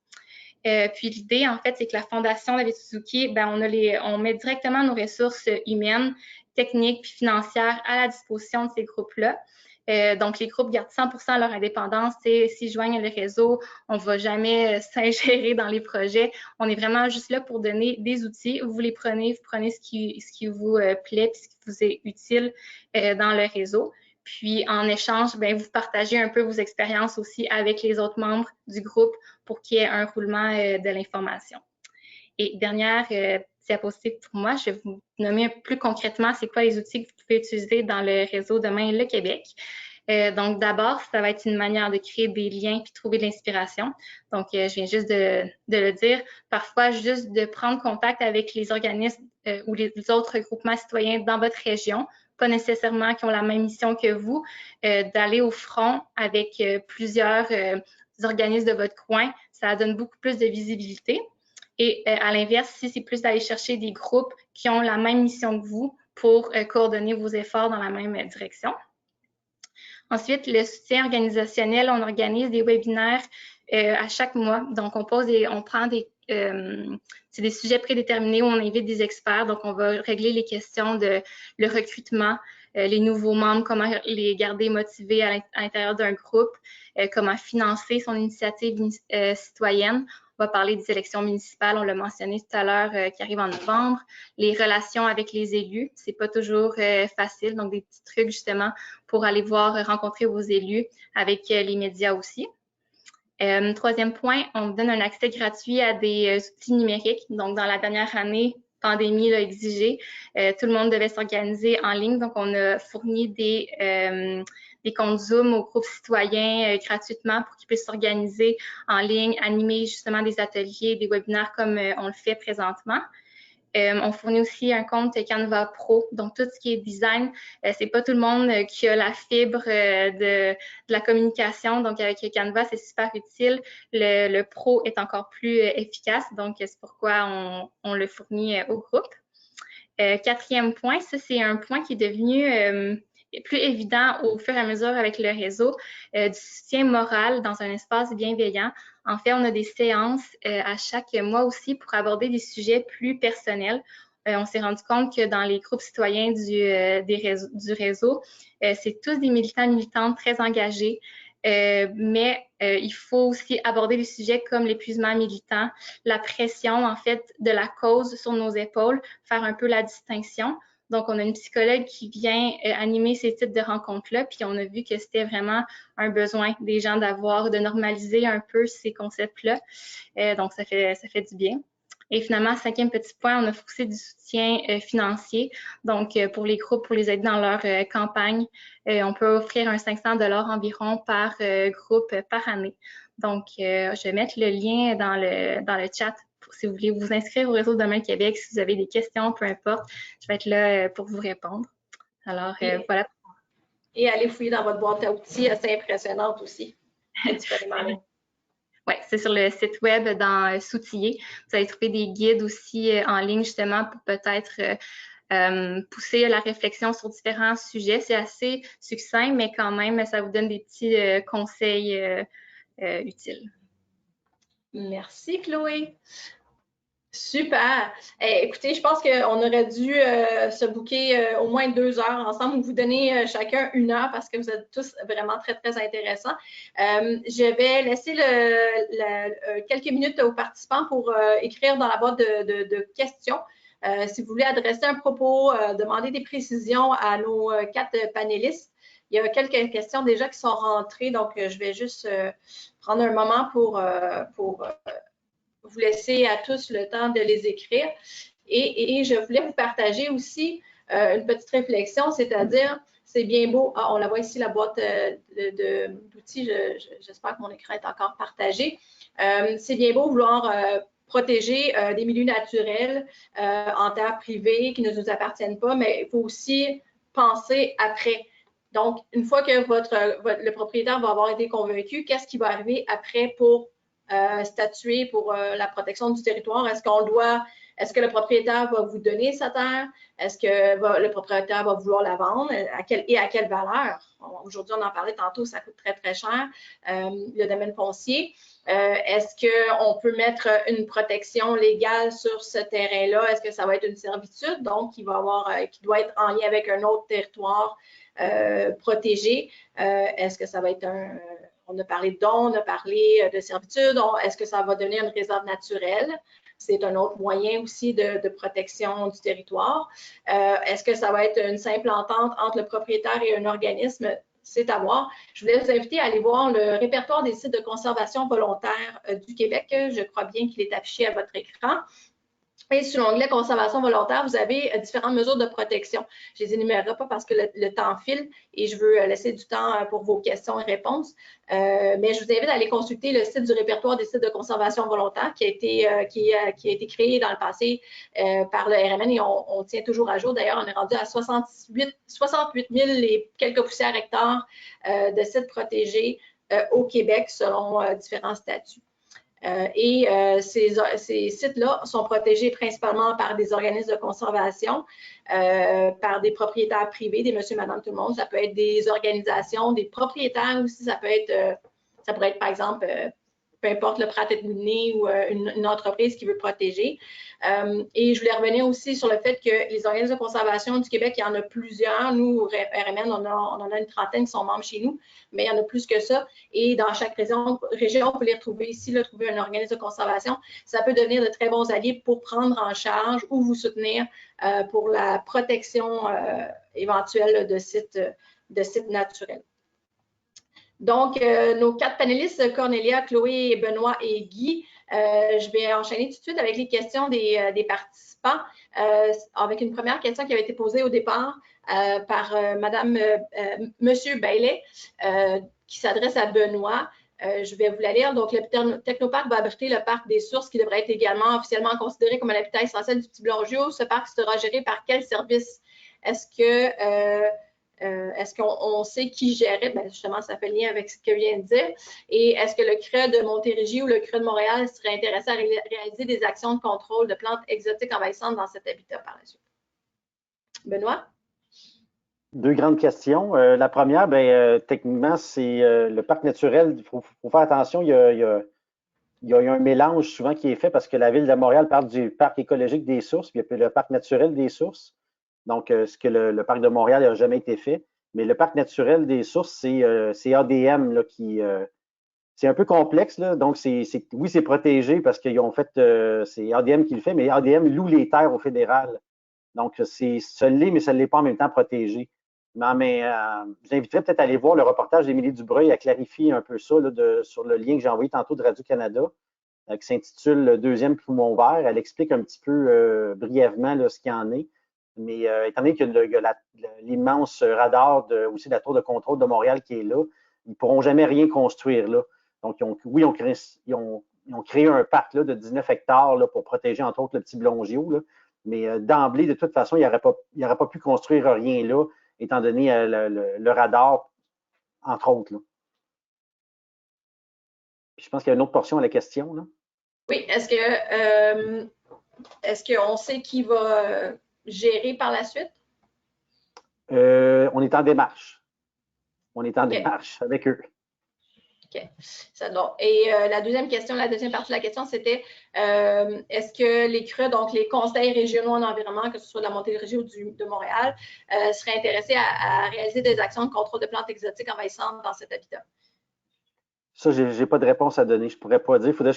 Puis l'idée, en fait, c'est que la Fondation David Suzuki, on met directement nos ressources humaines, techniques puis financières à la disposition de ces groupes-là. Donc, les groupes gardent 100% leur indépendance. S'ils joignent le réseau, on ne va jamais s'ingérer dans les projets. On est vraiment juste là pour donner des outils. Vous les prenez, vous prenez ce qui vous plaît, puis ce qui vous est utile dans le réseau. Puis, en échange, vous partagez un peu vos expériences aussi avec les autres membres du groupe pour qu'il y ait un roulement de l'information. Et dernière diapositive pour moi, je vais vous nommer plus concrètement c'est quoi les outils que vous pouvez utiliser dans le réseau Demain le Québec. Donc, d'abord, ça va être une manière de créer des liens puis trouver de l'inspiration. Donc, je viens juste de le dire. Parfois, juste de prendre contact avec les organismes ou les autres groupements citoyens dans votre région, pas nécessairement qui ont la même mission que vous, d'aller au front avec plusieurs organismes de votre coin, ça donne beaucoup plus de visibilité. Et à l'inverse, si c'est plus d'aller chercher des groupes qui ont la même mission que vous pour coordonner vos efforts dans la même direction. Ensuite, le soutien organisationnel, on organise des webinaires à chaque mois. Donc, on prend c'est des sujets prédéterminés où on invite des experts. Donc, on va régler les questions de le recrutement, les nouveaux membres, comment les garder motivés à l'intérieur d'un groupe, comment financer son initiative citoyenne. On va parler des élections municipales, on l'a mentionné tout à l'heure, qui arrivent en novembre. Les relations avec les élus, c'est pas toujours facile, donc des petits trucs justement pour aller rencontrer vos élus avec les médias aussi. Troisième point, on donne un accès gratuit à des outils numériques. Donc, dans la dernière année, pandémie l'a exigé, tout le monde devait s'organiser en ligne. Donc, on a fourni des comptes Zoom aux groupes citoyens gratuitement pour qu'ils puissent s'organiser en ligne, animer justement des ateliers, des webinaires comme on le fait présentement. On fournit aussi un compte Canva Pro, donc tout ce qui est design, c'est pas tout le monde qui a la fibre de la communication, donc avec Canva, c'est super utile. Le Pro est encore plus efficace, donc c'est pourquoi on le fournit au groupe. Quatrième point, ça c'est un point qui est devenu plus évident au fur et à mesure avec le réseau, du soutien moral dans un espace bienveillant. En fait, on a des séances à chaque mois aussi pour aborder des sujets plus personnels. On s'est rendu compte que dans les groupes citoyens du réseau, c'est tous des militants et militantes très engagés, mais il faut aussi aborder des sujets comme l'épuisement militant, la pression en fait de la cause sur nos épaules, faire un peu la distinction. Donc, on a une psychologue qui vient animer ces types de rencontres-là, puis on a vu que c'était vraiment un besoin des gens de normaliser un peu ces concepts-là. Donc, ça fait du bien. Et finalement, cinquième petit point, on a aussi du soutien financier. Donc, pour les groupes, pour les aider dans leur campagne, on peut offrir un 500 $ environ par groupe par année. Donc, je vais mettre le lien dans le chat si vous voulez vous inscrire au Réseau Demain Québec, si vous avez des questions, peu importe, je vais être là pour vous répondre. Alors, voilà. Et allez fouiller dans votre boîte à outils, assez impressionnante aussi. Oui, c'est sur le site web dans S'outiller. Vous allez trouver des guides aussi en ligne justement pour peut-être pousser la réflexion sur différents sujets. C'est assez succinct, mais quand même, ça vous donne des petits conseils utiles. Merci, Chloé. Super. Écoutez, je pense qu'on aurait dû se booker au moins 2 heures ensemble ou vous donner chacun 1 heure parce que vous êtes tous vraiment très, très intéressants. Je vais laisser quelques minutes aux participants pour écrire dans la boîte de questions. Si vous voulez adresser un propos, demander des précisions à nos 4 panélistes. Il y a quelques questions déjà qui sont rentrées, donc je vais juste prendre un moment pour vous laisser à tous le temps de les écrire. Et je voulais vous partager aussi une petite réflexion, c'est-à-dire, c'est bien beau, on la voit ici, la boîte d'outils, j'espère que mon écran est encore partagé. C'est bien beau vouloir protéger des milieux naturels en terre privée qui ne nous appartiennent pas, mais il faut aussi penser après. Donc, une fois que le propriétaire va avoir été convaincu, qu'est-ce qui va arriver après pour statuer pour la protection du territoire? Est-ce que le propriétaire va vous donner sa terre? Est-ce que le propriétaire va vouloir la vendre? À quelle valeur? Aujourd'hui, on en parlait tantôt, ça coûte très, très cher, le domaine foncier. Est-ce qu'on peut mettre une protection légale sur ce terrain-là? Est-ce que ça va être une servitude, donc qui doit être en lien avec un autre territoire protégé? Est-ce que ça va être on a parlé de dons, on a parlé de servitude. Est-ce que ça va devenir une réserve naturelle? C'est un autre moyen aussi de protection du territoire. Est-ce que ça va être une simple entente entre le propriétaire et un organisme? C'est à voir. Je voulais vous inviter à aller voir le répertoire des sites de conservation volontaire du Québec. Je crois bien qu'il est affiché à votre écran. Et sur l'onglet conservation volontaire, vous avez différentes mesures de protection. Je ne les énumérerai pas parce que le temps file et je veux laisser du temps pour vos questions et réponses. Mais je vous invite à aller consulter le site du répertoire des sites de conservation volontaire qui a été créé dans le passé par le RMN et on tient toujours à jour. D'ailleurs, on est rendu à 68 000 et quelques poussières hectares de sites protégés au Québec selon différents statuts. Ces sites-là sont protégés principalement par des organismes de conservation, par des propriétaires privés, des monsieur, madame, tout le monde. Ça peut être des organisations, des propriétaires aussi. Ça pourrait être, par exemple, peu importe le Pratt & Whitney ou une entreprise qui veut protéger. Et je voulais revenir aussi sur le fait que les organismes de conservation du Québec, il y en a plusieurs. Nous, au RMN, on en a une trentaine qui sont membres chez nous, mais il y en a plus que ça. Et dans chaque région, on peut les retrouver ici, trouver un organisme de conservation. Ça peut devenir de très bons alliés pour prendre en charge ou vous soutenir pour la protection éventuelle de sites naturels. Donc, nos 4 panélistes, Cornelia, Chloé, Benoît et Guy, je vais enchaîner tout de suite avec les questions des participants, avec une première question qui avait été posée au départ par Monsieur Bailey, qui s'adresse à Benoît. Je vais vous la lire. Donc, le technoparc va abriter le parc des sources qui devrait être également officiellement considéré comme un habitat essentiel du Petit-Blongiau. Ce parc sera géré par quel service? Est-ce qu'on sait qui gérait? Bien, justement, ça fait lien avec ce que je viens de dire. Et est-ce que le CRE de Montérégie ou le CRE de Montréal serait intéressé à réaliser des actions de contrôle de plantes exotiques envahissantes dans cet habitat par la suite? Benoît? 2 grandes questions. La première, techniquement, c'est le parc naturel. Il faut faire attention. Il y a un mélange souvent qui est fait parce que la Ville de Montréal parle du parc écologique des sources, puis il y a le parc naturel des sources. Donc, ce que le parc de Montréal n'a jamais été fait. Mais le parc naturel des sources, c'est ADM là, c'est un peu complexe. Là. Donc, oui, c'est protégé parce qu'ils ont fait, c'est ADM qui le fait, mais ADM loue les terres au fédéral. Donc, ça l'est, mais ça ne l'est pas en même temps protégé. Mais je vous inviterais peut-être à aller voir le reportage d'Émilie Dubreuil à clarifier un peu ça là, sur le lien que j'ai envoyé tantôt de Radio-Canada, qui s'intitule « Le deuxième poumon vert ». Elle explique un petit peu brièvement là, ce qu'il y en est. Mais étant donné qu'il y a l'immense radar aussi de la tour de contrôle de Montréal qui est là, ils ne pourront jamais rien construire là. Donc, ils ont ils ont créé un parc là, de 19 hectares là, pour protéger, entre autres, le petit Blongiot. Là. Mais d'emblée, de toute façon, il n'aurait pas pu construire rien là, étant donné le radar, entre autres. Là. Puis je pense qu'il y a une autre portion à la question. Là. Oui, est-ce qu'on sait qui va gérer par la suite? On est en démarche. On est en démarche avec eux. OK. Et la deuxième partie de la question, c'était est-ce que les CRE, donc les conseils régionaux en environnement, que ce soit de la Montérégie ou de Montréal, seraient intéressés à réaliser des actions de contrôle de plantes exotiques envahissantes dans cet habitat? Ça, je n'ai pas de réponse à donner. Je ne pourrais pas dire. Il faudrait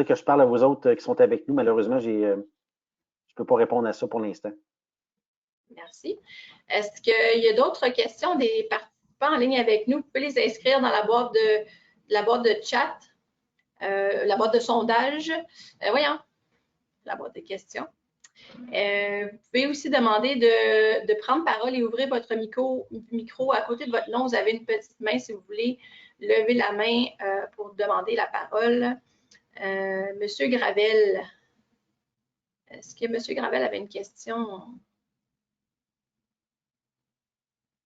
que je parle à vous autres qui sont avec nous. Malheureusement, je ne peux pas répondre à ça pour l'instant. Merci. Est-ce qu'il y a d'autres questions des participants en ligne avec nous? Vous pouvez les inscrire dans la boîte de chat, la boîte de sondage. Voyons, la boîte de questions. Vous pouvez aussi demander de prendre parole et ouvrir votre micro à côté de votre nom. Vous avez une petite main si vous voulez lever la main pour demander la parole. Monsieur Gravel, est-ce que Monsieur Gravel avait une question?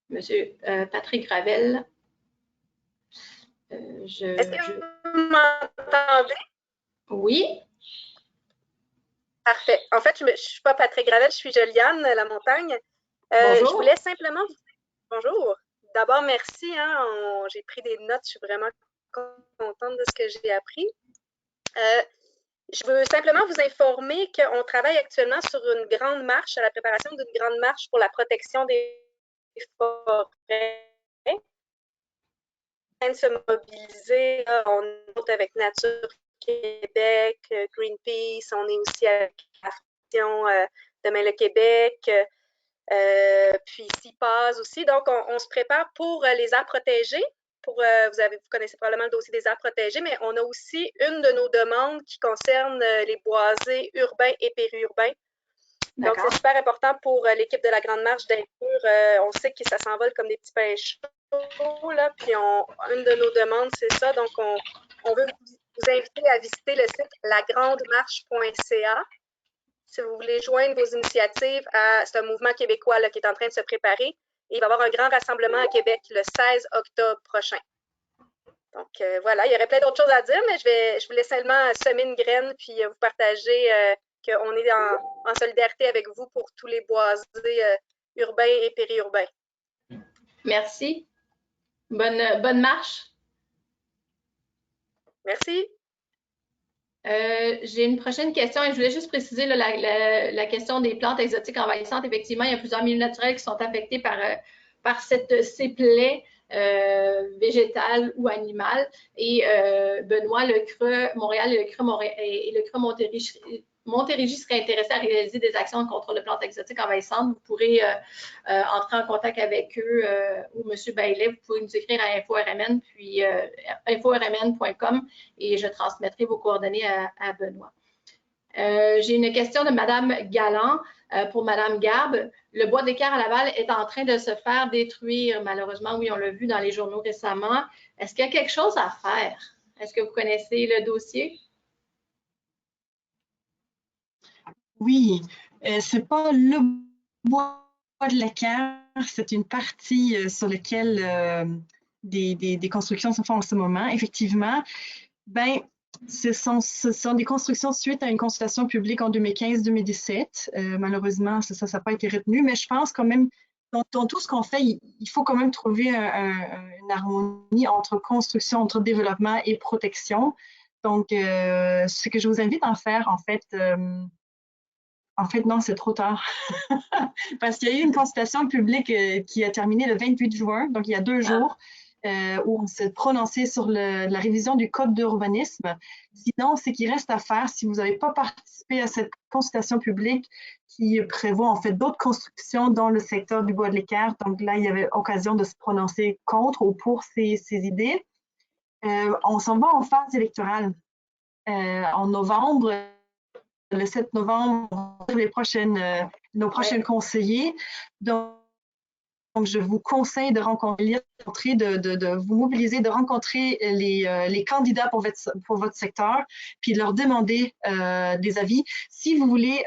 Monsieur Patrick Gravel. Est-ce que vous m'entendez? Oui. Parfait. En fait, je ne suis pas Patrick Gravel, je suis Joliane Lamontagne. Bonjour. Je voulais simplement vous... Bonjour. D'abord, merci. J'ai pris des notes. Je suis vraiment contente de ce que j'ai appris. Je veux simplement vous informer qu'on travaille actuellement sur une grande marche, à la préparation d'une grande marche pour la protection des forêts. On est en train de se mobiliser. On est avec Nature Québec, Greenpeace, on est aussi avec la Fondation Demain le Québec, puis CIPAS aussi. Donc, on se prépare pour les aires protégées. Vous connaissez probablement le dossier des aires protégées, mais on a aussi une de nos demandes qui concerne les boisés urbains et périurbains. Donc, c'est super important pour l'équipe de la Grande Marche d'inclure. On sait que ça s'envole comme des petits pains chauds, là, puis une de nos demandes, c'est ça. Donc, on veut vous inviter à visiter le site lagrandemarche.ca. Si vous voulez joindre vos initiatives c'est un mouvement québécois là, qui est en train de se préparer. Et il va y avoir un grand rassemblement à Québec le 16 octobre prochain. Donc, voilà, il y aurait plein d'autres choses à dire, mais je voulais seulement semer une graine puis vous partager qu'on est en solidarité avec vous pour tous les boisés urbains et périurbains. Merci. Bonne marche. Merci. J'ai une prochaine question et je voulais juste préciser là, la question des plantes exotiques envahissantes. Effectivement, il y a plusieurs milieux naturels qui sont affectés par ces plaies végétales ou animales. Et Benoît, le CRE Montréal et le CRE Montérégie seraient intéressés à réaliser des actions de contrôle de plantes exotiques envahissantes. Vous pourrez entrer en contact avec eux ou M. Bailey. Vous pouvez nous écrire à info-RMN, puis info-rmn.com et je transmettrai vos coordonnées à Benoît. J'ai une question de Mme Galland pour Mme Garbe. Le bois d'équerre à Laval est en train de se faire détruire. Malheureusement, oui, on l'a vu dans les journaux récemment. Est-ce qu'il y a quelque chose à faire? Est-ce que vous connaissez le dossier? Oui, c'est pas le bois de l'équerre, c'est une partie sur laquelle des constructions se font en ce moment. Effectivement, ce sont des constructions suite à une consultation publique en 2015-2017. Malheureusement, ça n'a pas été retenu, mais je pense quand même, dans tout ce qu'on fait, il faut quand même trouver une harmonie entre construction, entre développement et protection. Donc, ce que je vous invite à faire, en fait, non, c'est trop tard. Parce qu'il y a eu une consultation publique qui a terminé le 28 juin, donc il y a 2 jours, où on s'est prononcé sur la révision du Code d'urbanisme. Sinon, ce qui reste à faire, si vous n'avez pas participé à cette consultation publique qui prévoit en fait d'autres constructions dans le secteur du bois de l'équerre, donc là, il y avait occasion de se prononcer contre ou pour ces idées. On s'en va en phase électorale. En novembre, le 7 novembre, nos prochains conseillers. Donc, Donc, je vous conseille de rencontrer, de vous mobiliser, de rencontrer les candidats pour votre secteur, puis de leur demander des avis. Si vous voulez,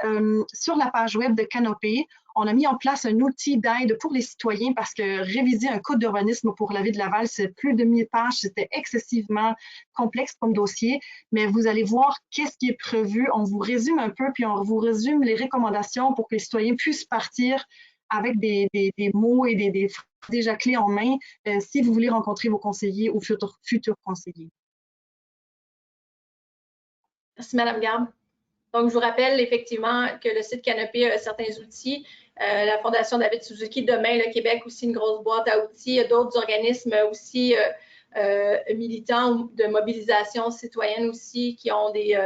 sur la page web de Canopée, on a mis en place un outil d'aide pour les citoyens parce que réviser un code d'urbanisme pour la ville de Laval, c'est plus de 1000 pages, c'était excessivement complexe comme dossier, mais vous allez voir qu'est-ce qui est prévu. On vous résume un peu, puis on vous résume les recommandations pour que les citoyens puissent partir avec des mots et des phrases déjà clés en main si vous voulez rencontrer vos conseillers ou futurs conseillers. Merci, Mme Garbe. Donc, je vous rappelle effectivement que le site Canopée a certains outils. La Fondation David Suzuki, Demain le Québec, aussi une grosse boîte à outils. Il y a d'autres organismes aussi militants de mobilisation citoyenne aussi qui ont des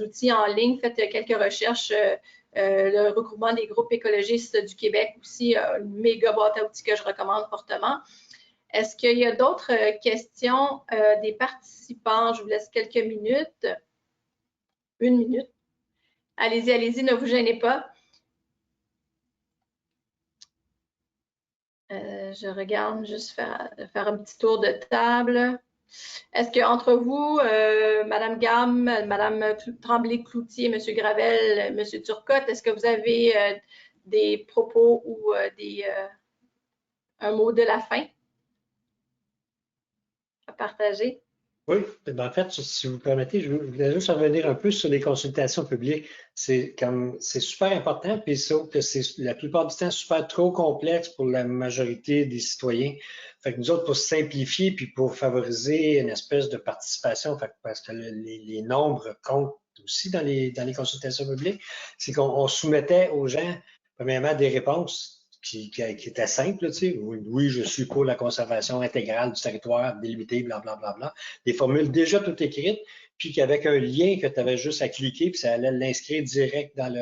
outils en ligne. Faites quelques recherches. Le regroupement des groupes écologistes du Québec aussi, une méga boîte à outils que je recommande fortement. Est-ce qu'il y a d'autres questions des participants? Je vous laisse quelques minutes. 1 minute. Allez-y, allez-y, ne vous gênez pas. Je regarde juste faire un petit tour de table. Est-ce qu'entre vous, Mme Gamme, Mme Tremblay-Cloutier, M. Gravel, M. Turcotte, est-ce que vous avez des propos ou un mot de la fin à partager? Oui, en fait, si vous permettez, je voulais juste revenir un peu sur les consultations publiques. C'est super important, puis sauf que c'est la plupart du temps super trop complexe pour la majorité des citoyens. Fait que nous autres, pour simplifier puis pour favoriser une espèce de participation, fait que parce que les nombres comptent aussi dans les consultations publiques, c'est qu'on soumettait aux gens, premièrement, des réponses qui était simple, tu sais. Oui, je suis pour la conservation intégrale du territoire délimité, blablabla. Des formules déjà toutes écrites, puis qu'avec un lien que tu avais juste à cliquer, puis ça allait l'inscrire direct dans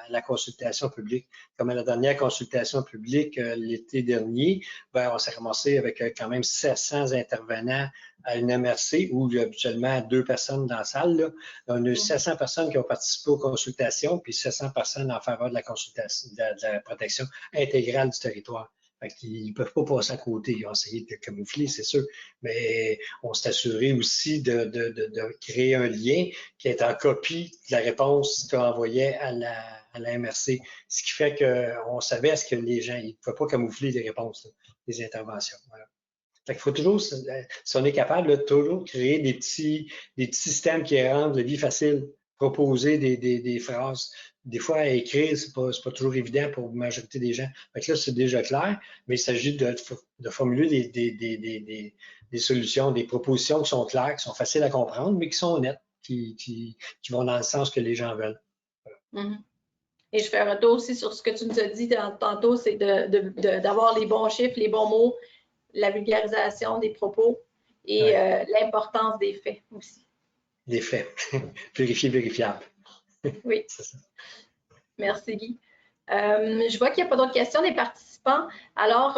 la consultation publique. Comme à la dernière consultation publique l'été dernier, ben, on s'est ramassé avec quand même 700 intervenants à une MRC où il y a habituellement 2 personnes dans la salle. Là. On a eu 700 personnes qui ont participé aux consultations, puis 700 personnes en faveur de la consultation, de la protection intégrale du territoire. Ils ne peuvent pas passer à côté. Ils ont essayé de camoufler, c'est sûr. Mais on s'est assuré aussi de créer un lien qui est en copie de la réponse qu'on envoyait à la MRC. Ce qui fait qu'on savait à ce que les gens, ils ne pouvaient pas camoufler les réponses, là, les interventions. Voilà. Fait qu'il faut toujours, si on est capable de toujours créer des petits systèmes qui rendent la vie facile, proposer des phrases. Des fois, à écrire, c'est pas toujours évident pour la majorité des gens. Fait que là, c'est déjà clair, mais il s'agit de formuler des solutions, des propositions qui sont claires, qui sont faciles à comprendre, mais qui sont honnêtes, qui vont dans le sens que les gens veulent. Mm-hmm. Et je fais un retour aussi sur ce que tu nous as dit tantôt, c'est d'avoir les bons chiffres, les bons mots, la vulgarisation des propos et l'importance des faits aussi. Des faits. Vérifiables. Oui. C'est ça. Merci, Guy. Je vois qu'il n'y a pas d'autres questions des participants. Alors,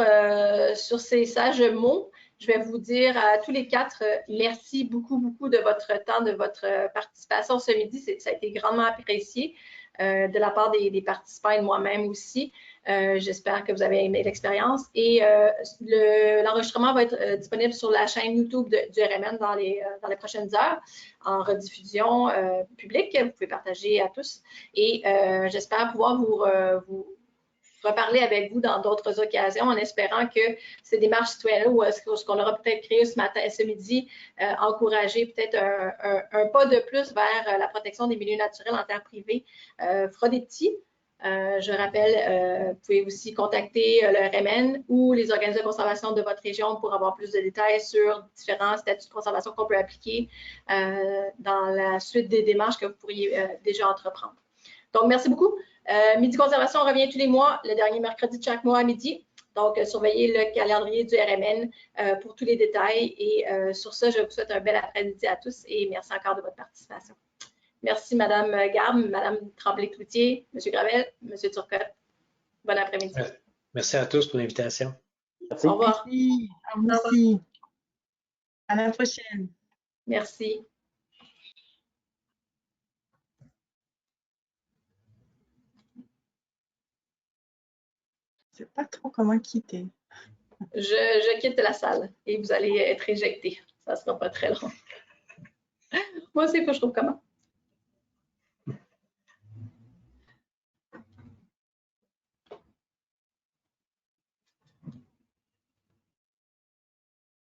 sur ces sages mots, je vais vous dire à tous les 4 merci beaucoup, beaucoup de votre temps, de votre participation ce midi. Ça a été grandement apprécié de la part des participants et de moi-même aussi. J'espère que vous avez aimé l'expérience. Et l'enregistrement va être disponible sur la chaîne YouTube du RMN dans les prochaines heures en rediffusion publique. Vous pouvez partager à tous. Et j'espère pouvoir vous reparler avec vous dans d'autres occasions en espérant que ces démarches citoyennes ou ce qu'on aura peut-être créé ce midi, encourager peut-être un pas de plus vers la protection des milieux naturels en terre privée, fera des petits. Je rappelle, vous pouvez aussi contacter le RMN ou les organismes de conservation de votre région pour avoir plus de détails sur différents statuts de conservation qu'on peut appliquer dans la suite des démarches que vous pourriez déjà entreprendre. Donc, merci beaucoup. Midi Conservation revient tous les mois, le dernier mercredi de chaque mois à midi. Donc, surveillez le calendrier du RMN pour tous les détails. Et sur ça, je vous souhaite un bel après-midi à tous et merci encore de votre participation. Merci, Mme Garbe, Mme Tremblay-Cloutier, M. Gravel, M. Turcotte. Bon après-midi. Merci à tous pour l'invitation. Au revoir. Merci. À vous aussi. À la prochaine. Merci. sais pas trop comment quitter. Je quitte la salle et vous allez être éjecté. Ça ne sera pas très long. Moi aussi, il faut que je trouve comment.